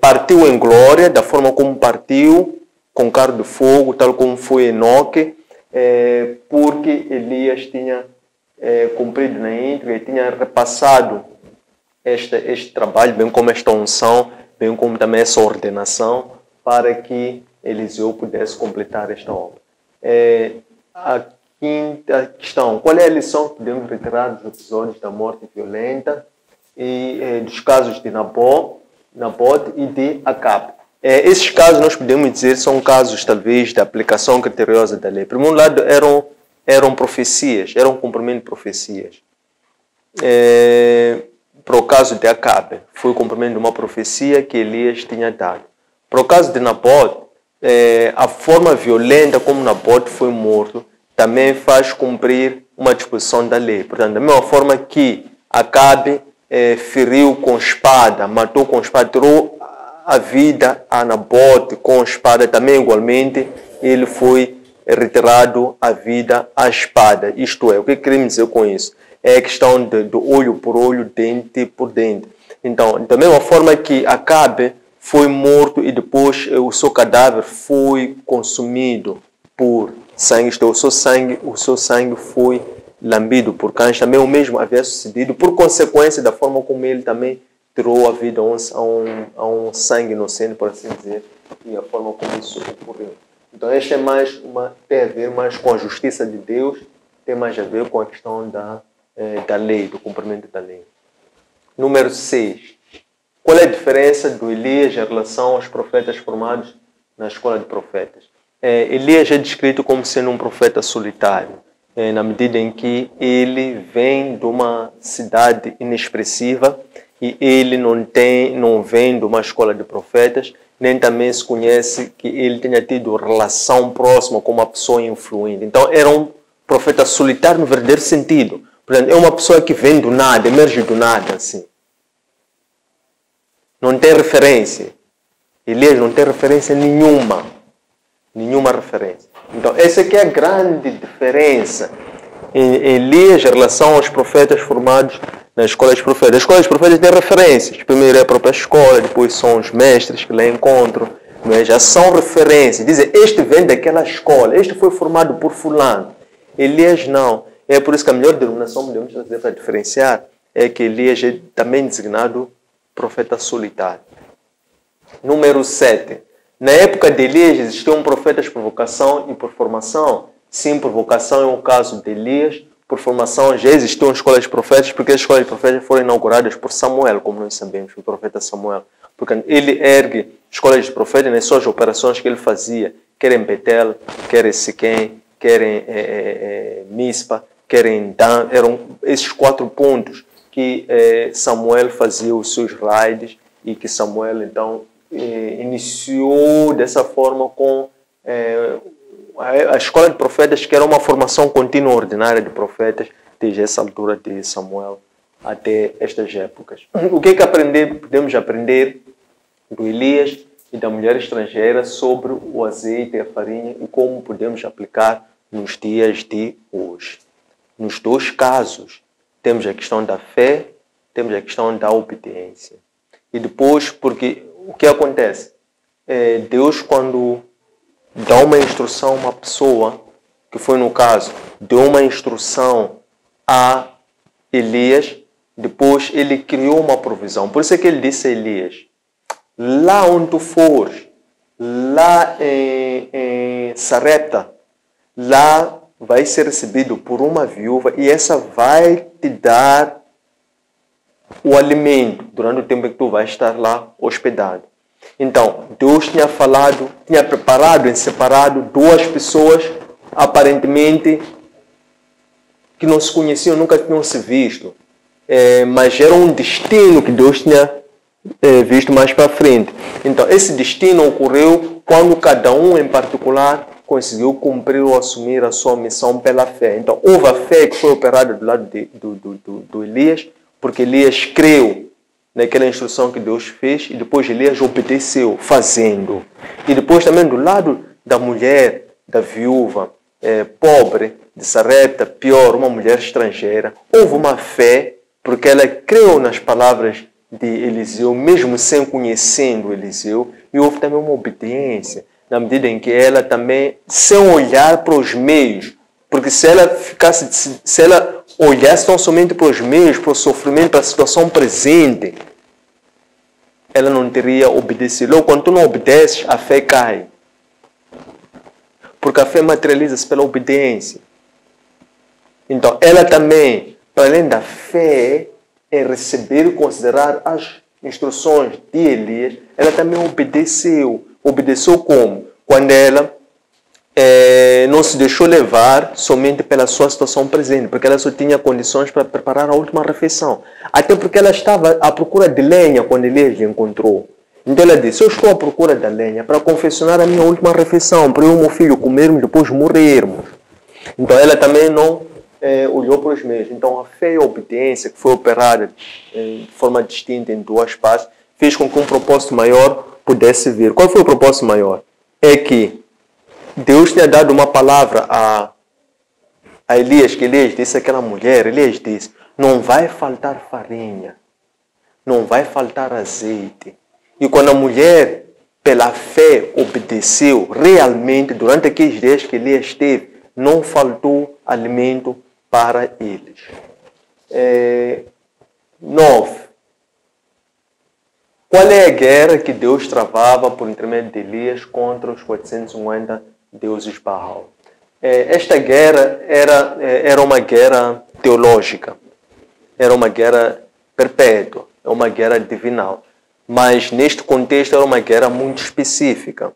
partiu em glória, da forma como partiu, com carro de fogo, tal como foi Enoque, porque Elias tinha cumprido na íntegra e tinha repassado este trabalho, bem como esta unção, bem como também essa ordenação, para que Eliseu pudesse completar esta obra. A quinta questão, qual é a lição que podemos retirar dos episódios da morte violenta e dos casos de Nabote e de Acabe? Esses casos, nós podemos dizer, são casos, talvez, da aplicação criteriosa da lei. Por um lado, eram profecias, eram cumprimento de profecias. Para o caso de Acabe, foi o cumprimento de uma profecia que Elias tinha dado. Para o caso de Nabote, a forma violenta como Nabote foi morto também faz cumprir uma disposição da lei. Portanto, da mesma forma que Acabe feriu com espada, matou com espada, tirou a vida a Nabote com espada, também igualmente ele foi retirado a vida à espada. Isto é, o que queremos dizer com isso? É a questão do olho por olho, dente por dente. Então, da mesma forma que Acabe foi morto e depois o seu cadáver foi consumido por sangue, o seu sangue foi lambido por cães, também o mesmo havia sucedido por consequência da forma como ele também tirou a vida a um sangue inocente, por assim dizer, e a forma como isso ocorreu. Então, este tem a ver mais com a justiça de Deus, tem mais a ver com a questão da lei, do cumprimento da lei. Número 6. Qual é a diferença do Elias em relação aos profetas formados na escola de profetas? Elias é descrito como sendo um profeta solitário, na medida em que ele vem de uma cidade inexpressiva e ele não vem de uma escola de profetas, nem também se conhece que ele tenha tido relação próxima com uma pessoa influente. Então, era um profeta solitário no verdadeiro sentido. Portanto, é uma pessoa que vem do nada, emerge do nada, assim. Não tem referência. Elias não tem referência nenhuma. Nenhuma referência. Então, essa aqui é a grande diferença em Elias em relação aos profetas formados na escola de profetas. A escola de profetas tem referências. Primeiro é a própria escola, depois são os mestres que lá encontram. Mas já são referências. Dizem, este vem daquela escola, este foi formado por fulano. Elias não. É por isso que a melhor denominação que podemos fazer para diferenciar é que Elias é também designado profeta solitário. Número 7. Na época de Elias existiam profetas por vocação e por formação. Sim, por vocação é o caso de Elias. Por formação já existiam escolas de profetas, porque as escolas de profetas foram inauguradas por Samuel, como nós sabemos, o profeta Samuel. Porque ele ergue escolas de profetas nas suas operações que ele fazia, quer em Betel, quer em Siquém, quer em Mispa, quer em Dan. Eram esses 4 pontos que Samuel fazia os seus raids e que Samuel, então, iniciou dessa forma com a escola de profetas, que era uma formação contínua ordinária de profetas desde essa altura de Samuel até estas épocas. O que podemos aprender do Elias e da mulher estrangeira sobre o azeite e a farinha e como podemos aplicar nos dias de hoje? Nos 2 casos, temos a questão da fé, temos a questão da obediência. E depois, porque o que acontece? Deus, quando dá uma instrução a uma pessoa, que foi no caso, deu uma instrução a Elias, depois ele criou uma provisão. Por isso é que ele disse a Elias, lá onde tu fores, lá em Sarepta, lá vai ser recebido por uma viúva e essa vai te dar o alimento durante o tempo que tu vais estar lá hospedado. Então, Deus tinha falado, tinha preparado em separado duas pessoas aparentemente que não se conheciam, nunca tinham se visto. Mas era um destino que Deus tinha visto mais para frente. Então, esse destino ocorreu quando cada um em particular conseguiu cumprir ou assumir a sua missão pela fé. Então, houve a fé que foi operada do lado do Elias, porque Elias creu naquela instrução que Deus fez e depois Elias obedeceu, fazendo. E depois também do lado da mulher, da viúva, pobre, de Sarepta, pior, uma mulher estrangeira, houve uma fé, porque ela creu nas palavras de Eliseu, mesmo sem conhecendo Eliseu, e houve também uma obediência, na medida em que ela também, sem olhar para os meios, porque se ela olhasse tão somente para os meios, para o sofrimento, para a situação presente, ela não teria obedecido. Logo, quando tu não obedeces, a fé cai. Porque a fé materializa-se pela obediência. Então, ela também, para além da fé, em receber e considerar as instruções de Elias, ela também obedeceu. Obedeceu como? Quando ela não se deixou levar somente pela sua situação presente, porque ela só tinha condições para preparar a última refeição. Até porque ela estava à procura de lenha quando Elias lhe encontrou. Então ela disse, eu estou à procura da lenha para confeccionar a minha última refeição, para eu e meu filho comermos e depois morrermos. Então ela também não olhou para os meios. Então a fé e a obediência, que foi operada de forma distinta em duas partes, fez com que um propósito maior pudesse vir. Qual foi o propósito maior? É que Deus tinha dado uma palavra a Elias, que Elias disse àquela mulher, Elias disse, não vai faltar farinha, não vai faltar azeite. E quando a mulher, pela fé, obedeceu, realmente, durante aqueles dias que Elias teve, não faltou alimento para eles. 9. Qual é a guerra que Deus travava por intermédio de Elias contra os 450 deuses Baal? Esta guerra era uma guerra teológica, era uma guerra perpétua, é uma guerra divinal. Mas neste contexto era uma guerra muito específica.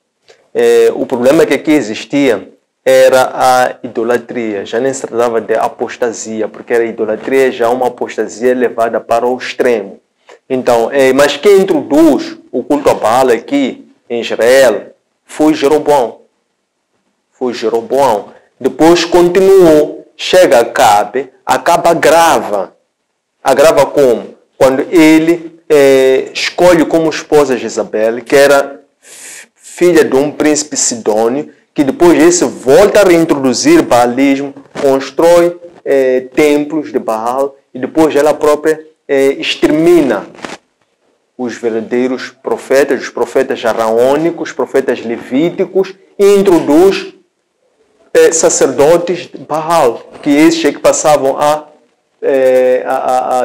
O problema que aqui existia era a idolatria, já nem se tratava de apostasia, porque a idolatria já é uma apostasia levada para o extremo. Então, mas quem introduz o culto a Baal aqui em Israel foi Jeroboão. Depois continuou, chega a Acabe agrava. Agrava como? Quando ele escolhe como esposa Jezabel, que era filha de um príncipe sidônio, que depois esse volta a reintroduzir baalismo, constrói templos de Baal e depois ela própria extermina os verdadeiros profetas, os profetas araônicos, os profetas levíticos e introduz sacerdotes de Baal, que esses que passavam a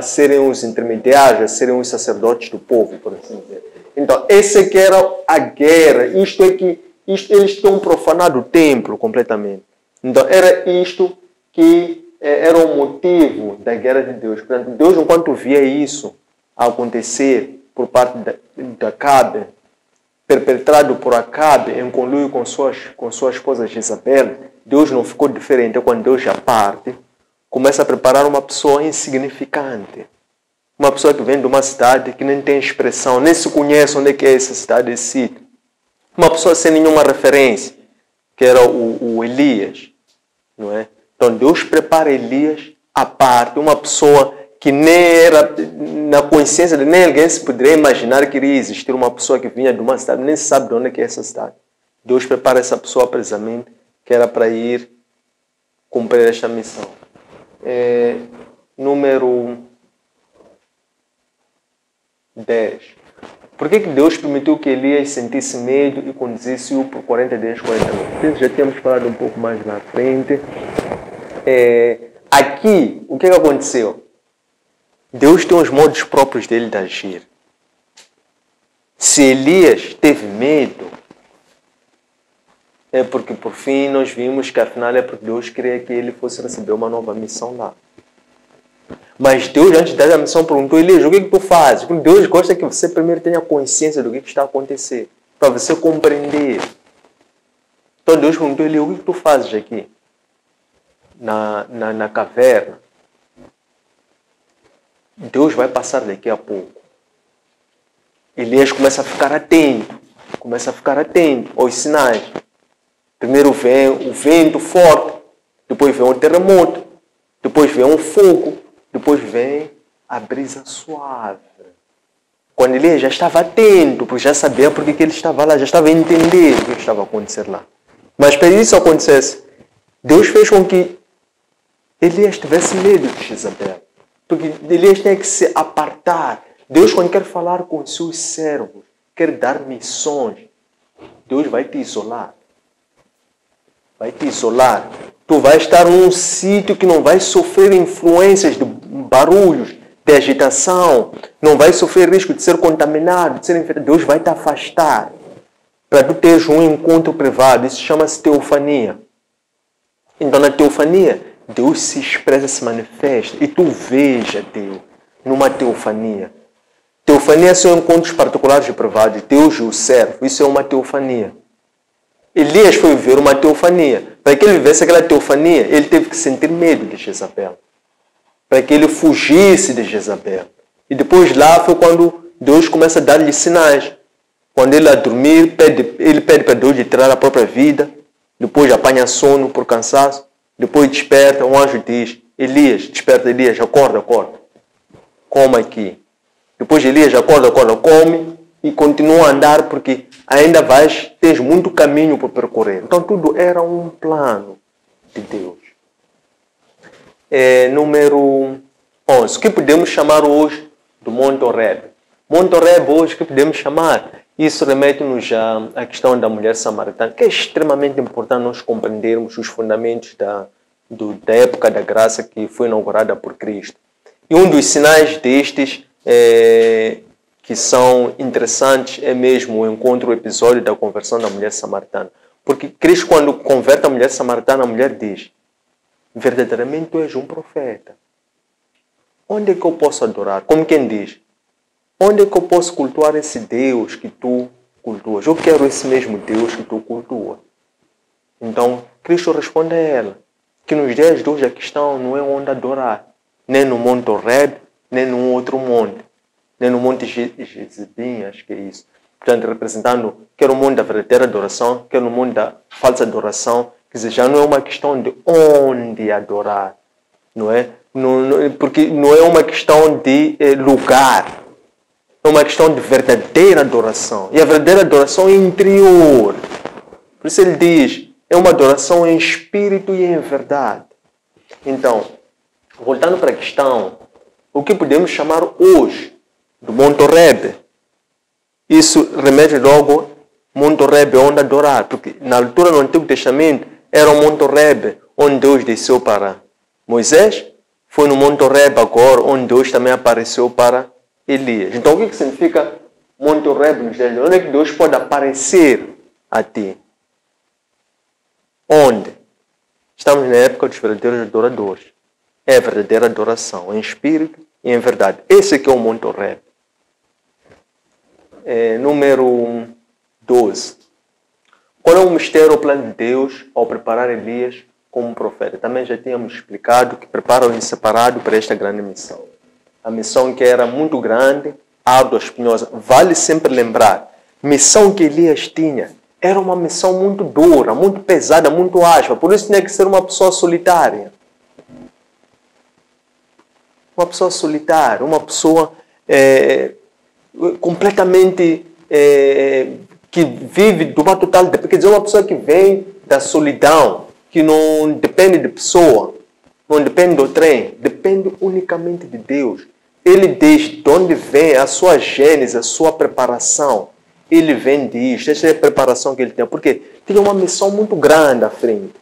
serem os intermediários, a serem os sacerdotes do povo, por assim dizer. Então, essa que era a guerra. Isto é que eles tinham profanado o templo completamente. Então, era isto que era o motivo da guerra de Deus. Portanto, Deus, enquanto via isso acontecer por parte de Acabe, perpetrado por Acabe em conluio com sua esposa Jezabel, Deus não ficou diferente. É quando Deus já parte, começa a preparar uma pessoa insignificante. Uma pessoa que vem de uma cidade que nem tem expressão, nem se conhece onde é que é essa cidade, esse sítio. Uma pessoa sem nenhuma referência, que era o Elias. Não é? Então Deus prepara Elias à parte, uma pessoa que nem era, na consciência de nem alguém se poderia imaginar que iria existir uma pessoa que vinha de uma cidade, nem se sabe de onde é que é essa cidade. Deus prepara essa pessoa precisamente, que era para ir cumprir esta missão. Número 10. Por que Deus permitiu que Elias sentisse medo e conduzisse-o por 40 dias, 40 noites? Já tínhamos falado um pouco mais na frente. Aqui, o que aconteceu? Deus tem os modos próprios dele de agir. Se Elias teve medo, é porque por fim nós vimos que afinal é porque Deus queria que ele fosse receber uma nova missão lá. Mas Deus, antes de dar a missão, perguntou: Elias, o que tu fazes? Porque Deus gosta que você primeiro tenha consciência do que está acontecendo, para você compreender. Então Deus perguntou: Elias, o que tu fazes aqui? Na caverna. Deus vai passar daqui a pouco. Elias começa a ficar atento aos sinais. Primeiro vem o vento forte, depois vem o terremoto, depois vem o fogo, depois vem a brisa suave. Quando Elias já estava atento, porque já sabia porque que ele estava lá, já estava a entender o que estava a acontecer lá. Mas para isso acontecesse, Deus fez com que Elias tivesse medo de Jezabel. Porque Elias tem que se apartar. Deus, quando quer falar com os seus servos, quer dar missões, Deus vai te isolar. Vai te isolar. Tu vai estar num sítio que não vai sofrer influências de barulhos, de agitação, não vai sofrer risco de ser contaminado, de ser infectado. Deus vai te afastar para tu teres um encontro privado. Isso chama-se teofania. Então, na teofania, Deus se expressa, se manifesta e tu veja Deus numa teofania. Teofania são encontros particulares e privados, Deus e o servo. Isso é uma teofania. Elias foi viver uma teofania. Para que ele vivesse aquela teofania, ele teve que sentir medo de Jezabel. Para que ele fugisse de Jezabel. E depois lá foi quando Deus começa a dar-lhe sinais. Quando ele a dormir, ele pede para Deus de tirar a própria vida. Depois apanha sono por cansaço. Depois desperta, um anjo diz: Elias, desperta Elias, acorda. Coma aqui. Depois Elias acorda, come e continua a andar porque ainda tens muito caminho para percorrer. Então tudo era um plano de Deus. Número 11. O que podemos chamar hoje do Monte Horebe? Monte Horebe hoje, o que podemos chamar? Isso remete-nos à questão da mulher samaritana, que é extremamente importante nós compreendermos os fundamentos da época da graça que foi inaugurada por Cristo. E um dos sinais destes que são interessantes é mesmo o episódio da conversão da mulher samaritana. Porque Cristo, quando converte a mulher samaritana, a mulher diz: verdadeiramente tu és um profeta. Onde é que eu posso adorar? Como quem diz: onde é que eu posso cultuar esse Deus que tu cultuas? Eu quero esse mesmo Deus que tu cultuas. Então, Cristo responde a ela que nos dias de hoje a questão não é onde adorar, nem no Monte Horebe, nem num outro monte, nem no Monte Gerizim, acho que é isso. Portanto, representando quer o monte da verdadeira adoração, quer o monte da falsa adoração. Quer dizer, já não é uma questão de onde adorar, não é? Porque não é uma questão de lugar. É uma questão de verdadeira adoração. E a verdadeira adoração é interior. Por isso ele diz, é uma adoração em espírito e em verdade. Então, voltando para a questão, o que podemos chamar hoje do Monte Horebe? Isso remete logo Monte Horebe, onde adorar. Porque na altura do Antigo Testamento era o Monte Horebe, onde Deus desceu para Moisés. Foi no Monte Horebe agora, onde Deus também apareceu para Elias. Então, o que significa Monte Horebe nos dias de hoje? Onde é que Deus pode aparecer a ti? Onde? Estamos na época dos verdadeiros adoradores. É a verdadeira adoração, em espírito e em verdade. Esse aqui é o Monte Horebe. Número 12. Qual é o mistério ou plano de Deus ao preparar Elias como profeta? Também já tínhamos explicado que preparam em separado para esta grande missão. A missão que era muito grande, árdua, espinhosa. Vale sempre lembrar, missão que Elias tinha era uma missão muito dura, muito pesada, muito áspera. Por isso tinha que ser uma pessoa solitária. Uma pessoa solitária, uma pessoa completamente que vive de uma total... Quer dizer, uma pessoa que vem da solidão, que não depende de pessoa, não depende do trem, depende unicamente de Deus. Ele diz de onde vem a sua gênese, a sua preparação. Ele vem disso, essa é a preparação que ele tem. Porque tinha uma missão muito grande à frente,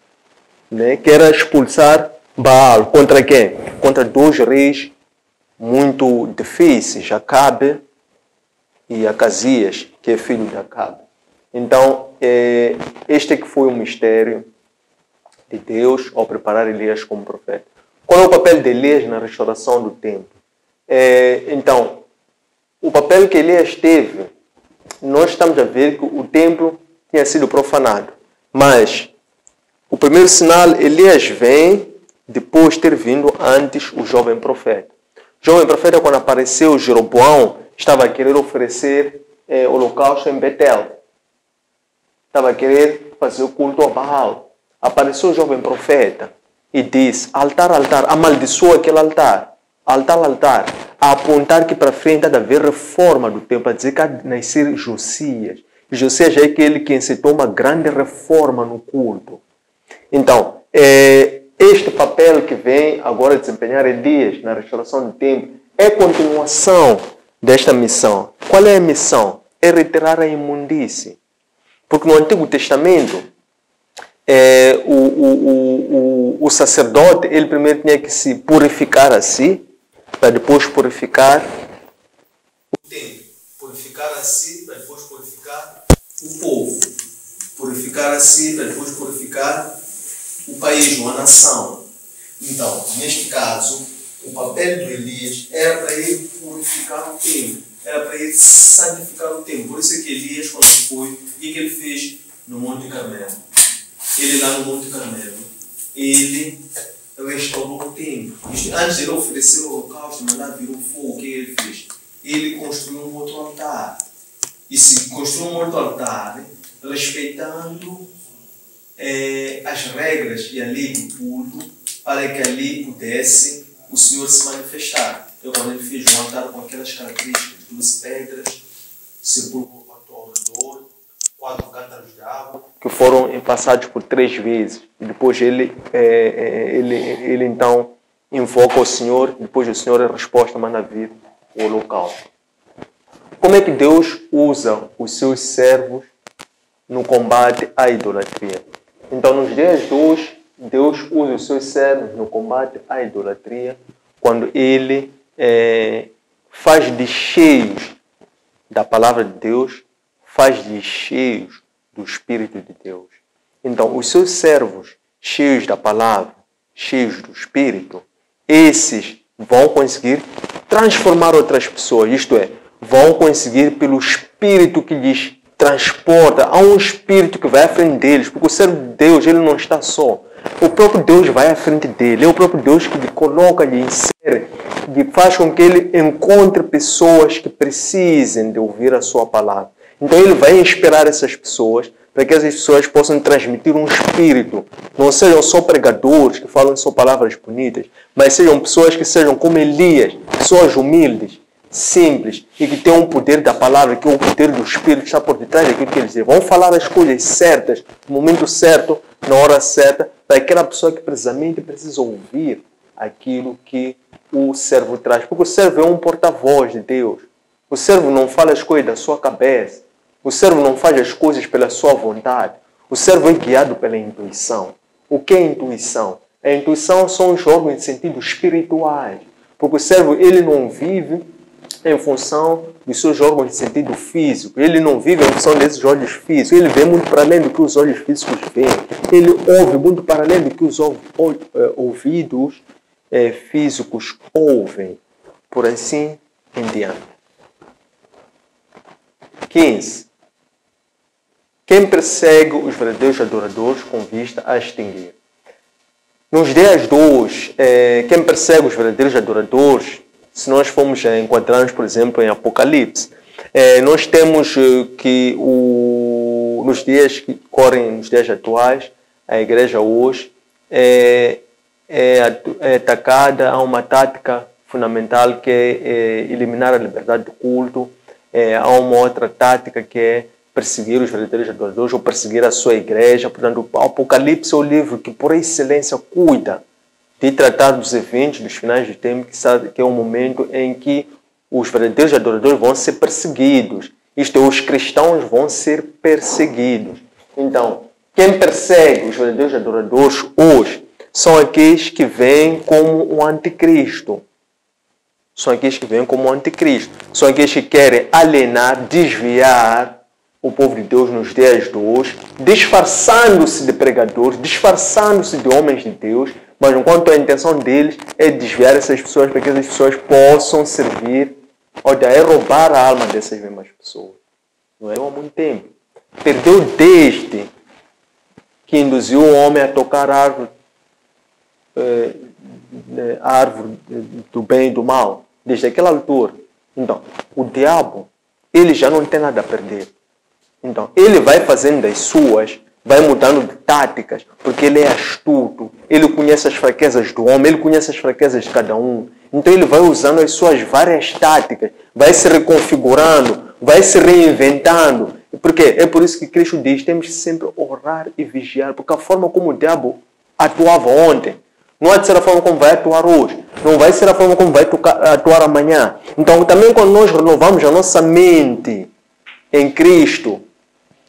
né? Que era expulsar Baal. Contra quem? Contra dois reis muito difíceis, Acabe e Acasias, que é filho de Acabe. Então, este é que foi o mistério de Deus ao preparar Elias como profeta. Qual é o papel de Elias na restauração do templo? Então, o papel que Elias teve, nós estamos a ver que o templo tinha sido profanado. Mas o primeiro sinal, Elias vem depois de ter vindo antes o jovem profeta. O jovem profeta, quando apareceu, Jeroboão estava a querer oferecer holocausto em Betel. Estava a querer fazer o culto a Baal. Apareceu o jovem profeta e disse: altar, altar, amaldiçoa aquele altar. Altar, altar. A apontar que para frente há de haver reforma do templo, a dizer que há de nascer Josias. E Josias é aquele que incitou uma grande reforma no culto. Então, este papel que vem agora desempenhar Elias na restauração do templo é continuação desta missão. Qual é a missão? É retirar a imundície. Porque no Antigo Testamento, o sacerdote, ele primeiro tinha que se purificar a si, para depois purificar o templo. Purificar a si, para depois purificar o povo. Purificar a si, para depois purificar o país, ou a nação. Então, neste caso, o papel de Elias era para ele purificar o templo. Era para ele santificar o templo. Por isso é que Elias, quando foi, o que ele fez no Monte Carmelo? Ele lá no Monte Carmelo, ele restaurou o templo. Antes de ele oferecer o holocausto, mandar vir o fogo, o que ele fez? Ele construiu um outro altar. E se construiu um outro altar, respeitando as regras e a lei do culto, para que ali pudesse o Senhor se manifestar. Então, quando ele fez um altar com aquelas características, 12 pedras, sepulcro ao redor, 4 cântaros de água, que foram passados por 3 vezes. E depois ele então invoca o Senhor, depois o Senhor, a resposta, manda vir o holocausto. Como é que Deus usa os seus servos no combate à idolatria? Então, nos dias de hoje, Deus usa os seus servos no combate à idolatria quando Ele faz de cheios da palavra de Deus, faz de cheios do Espírito de Deus. Então, os seus servos cheios da palavra, cheios do Espírito, esses vão conseguir transformar outras pessoas, isto é, vão conseguir pelo Espírito que lhes transporta. Há um Espírito que vai à frente deles, porque o servo de Deus, ele não está só. O próprio Deus vai à frente dele, é o próprio Deus que lhe coloca, lhe insere, que faz com que ele encontre pessoas que precisem de ouvir a sua palavra. Então ele vai inspirar essas pessoas para que essas pessoas possam transmitir um espírito. Não sejam só pregadores que falam só palavras bonitas, mas sejam pessoas que sejam como Elias, pessoas humildes, simples e que tenham o poder da palavra, que é o poder do Espírito que está por detrás daquilo que eles dizem. Vão falar as coisas certas, no momento certo, na hora certa, para aquela pessoa que precisamente precisa ouvir aquilo que o servo traz. Porque o servo é um porta-voz de Deus. O servo não fala as coisas da sua cabeça. O servo não faz as coisas pela sua vontade. O servo é guiado pela intuição. O que é intuição? A intuição são os órgãos de sentido espirituais. Porque o servo, ele não vive em função dos seus órgãos de sentido físico. Ele não vive em função desses olhos físicos. Ele vê muito para além do que os olhos físicos veem. Ele ouve muito para além do que os ouvidos físicos ouvem. Por assim em diante. 15. Quem persegue os verdadeiros adoradores com vista a extinguir. Nos dias de hoje, quem persegue os verdadeiros adoradores, se nós formos encontrarmos, por exemplo, em Apocalipse, nós temos que nos dias que correm, nos dias atuais, a igreja hoje é atacada a uma tática fundamental que é eliminar a liberdade do culto. Há uma outra tática que é perseguir os verdadeiros adoradores ou perseguir a sua igreja. Portanto, o Apocalipse é o livro que, por excelência, cuida de tratar dos eventos dos finais do tempo, que é um momento em que os verdadeiros adoradores vão ser perseguidos. Isto é, os cristãos vão ser perseguidos. Então, quem persegue os verdadeiros adoradores hoje são aqueles que vêm como o anticristo. São aqueles que vêm como o anticristo. São aqueles que querem alienar, desviar o povo de Deus nos dias de hoje, disfarçando-se de pregadores, disfarçando-se de homens de Deus, mas enquanto a intenção deles é desviar essas pessoas para que essas pessoas possam servir, olha, é roubar a alma dessas mesmas pessoas. Não é há muito tempo. Perdeu desde que induziu o homem a tocar a árvore do bem e do mal, desde aquela altura. Então, o diabo, ele já não tem nada a perder. Então, ele vai fazendo as suas, vai mudando de táticas, porque ele é astuto, ele conhece as fraquezas do homem, ele conhece as fraquezas de cada um. Então, ele vai usando as suas várias táticas, vai se reconfigurando, vai se reinventando. Por quê? É por isso que Cristo diz, temos que sempre orar e vigiar, porque a forma como o diabo atuava ontem, não há de ser a forma como vai atuar hoje, não vai ser a forma como vai atuar amanhã. Então, também quando nós renovamos a nossa mente em Cristo,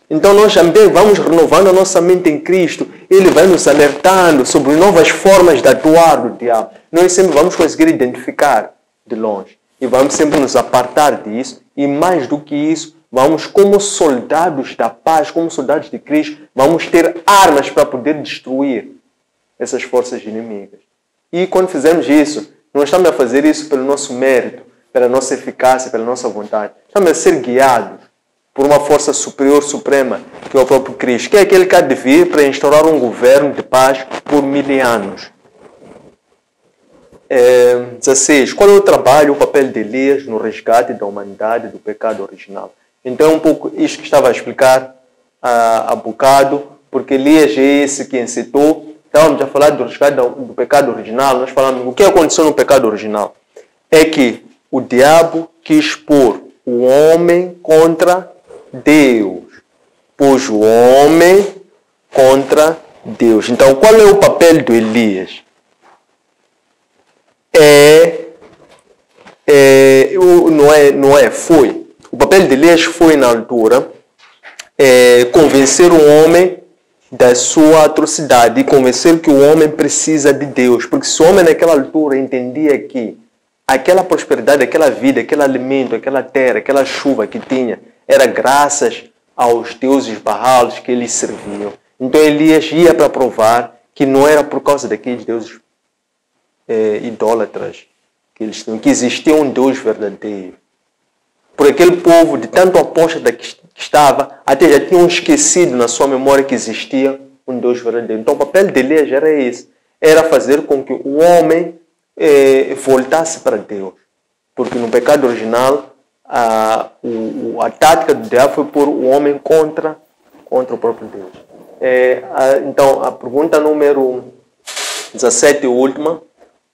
então nós também vamos renovando a nossa mente em Cristo, Ele vai nos alertando sobre novas formas de atuar do diabo. Nós sempre vamos conseguir identificar de longe e vamos sempre nos apartar disso, e mais do que isso, vamos como soldados da paz, como soldados de Cristo, vamos ter armas para poder destruir essas forças inimigas. E quando fizermos isso, não estamos a fazer isso pelo nosso mérito, pela nossa eficácia, pela nossa vontade. Estamos a ser guiados por uma força superior, suprema, que é o próprio Cristo, que é aquele que há de vir para instaurar um governo de paz por 1000 anos. 16. Qual é o trabalho, o papel de Elias no resgate da humanidade do pecado original? Então é um pouco isto que estava a explicar há bocado, porque Elias é esse que incitou. Estávamos a falar do resgate do pecado original. Nós falamos o que aconteceu no pecado original. É que o diabo quis pôr o homem contra Deus. Pôs o homem contra Deus. Então, qual é o papel do Elias? Foi. O papel de Elias foi, na altura, convencer o homem da sua atrocidade e convencer que o homem precisa de Deus. Porque se o homem naquela altura entendia que aquela prosperidade, aquela vida, aquele alimento, aquela terra, aquela chuva que tinha, era graças aos deuses Baals que eles serviam. Então Elias ia para provar que não era por causa daqueles deuses idólatras que eles tinham, que existia um Deus verdadeiro. Por aquele povo, de tanto apóstata que estava, até já tinham esquecido na sua memória que existia um Deus verdadeiro. Então o papel de Elias era esse, era fazer com que o homem voltasse para Deus. Porque no pecado original, a tática do diabo foi pôr o homem contra o próprio Deus. Então, a pergunta número 17 e última.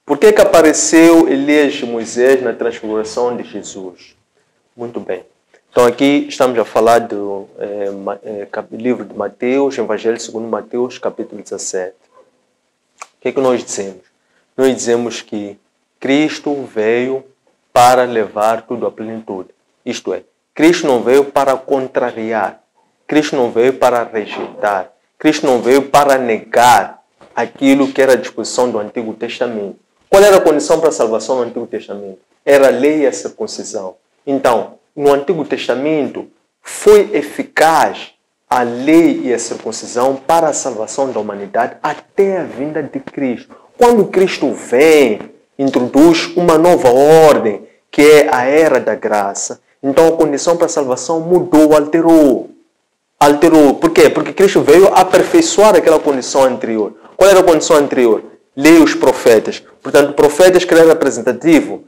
Por que apareceu Elias e Moisés na transfiguração de Jesus? Muito bem. Então, aqui estamos a falar do livro de Mateus, Evangelho segundo Mateus, capítulo 17. O que é que nós dizemos? Nós dizemos que Cristo veio para levar tudo à plenitude. Isto é, Cristo não veio para contrariar. Cristo não veio para rejeitar. Cristo não veio para negar aquilo que era a disposição do Antigo Testamento. Qual era a condição para a salvação no Antigo Testamento? Era a lei e a circuncisão. Então, no Antigo Testamento, foi eficaz a lei e a circuncisão para a salvação da humanidade até a vinda de Cristo. Quando Cristo vem, introduz uma nova ordem, que é a era da graça. Então, a condição para a salvação mudou, alterou. Por quê? Porque Cristo veio aperfeiçoar aquela condição anterior. Qual era a condição anterior? Lei e os profetas. Portanto, profetas que eram representativo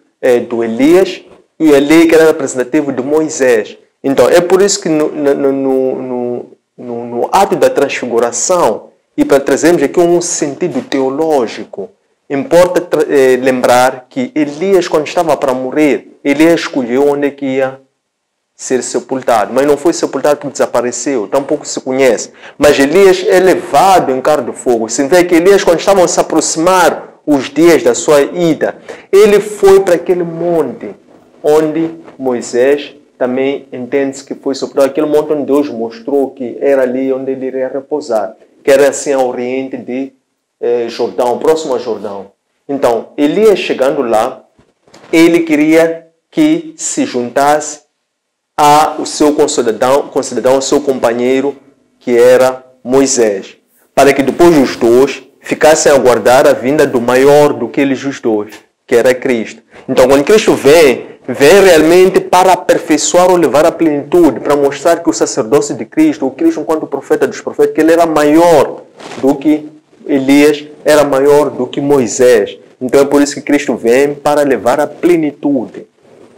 do Elias e a lei que era representativo de Moisés. Então, é por isso que no ato da transfiguração, e para trazermos aqui um sentido teológico, importa lembrar que Elias, quando estava para morrer, Elias escolheu onde é que ia ser sepultado, mas não foi sepultado porque desapareceu, tampouco se conhece. Mas Elias é levado em carro de fogo. Se vê que Elias, quando estavam a se aproximar os dias da sua ida, ele foi para aquele monte onde Moisés também entende-se que foi sepultado, aquele monte onde Deus mostrou que era ali onde ele iria repousar, que era assim ao oriente de Jordão, próximo a Jordão. Então, Elias chegando lá, ele queria que se juntasse o seu concidadão, o seu companheiro, que era Moisés, para que depois os dois ficassem a aguardar a vinda do maior do que eles os dois, que era Cristo. Então, quando Cristo vem realmente para aperfeiçoar ou levar à plenitude, para mostrar que o sacerdócio de Cristo, o Cristo enquanto profeta dos profetas, que ele era maior do que Elias, era maior do que Moisés. Então é por isso que Cristo vem para levar à plenitude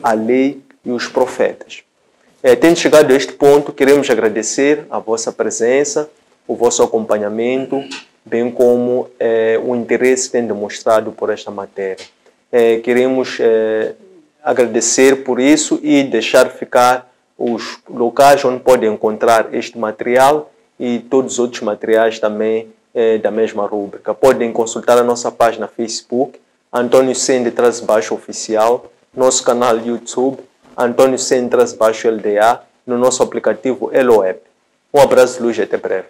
a lei e os profetas. Tendo chegado a este ponto, queremos agradecer a vossa presença, o vosso acompanhamento, bem como o interesse que tem demonstrado por esta matéria. Queremos agradecer por isso e deixar ficar os locais onde podem encontrar este material e todos os outros materiais também da mesma rúbrica. Podem consultar a nossa página Facebook, Antônio Sende_Oficial, nosso canal YouTube, Antônio Sende_LDA, no nosso aplicativo Elo App. Um abraço de luz e até breve.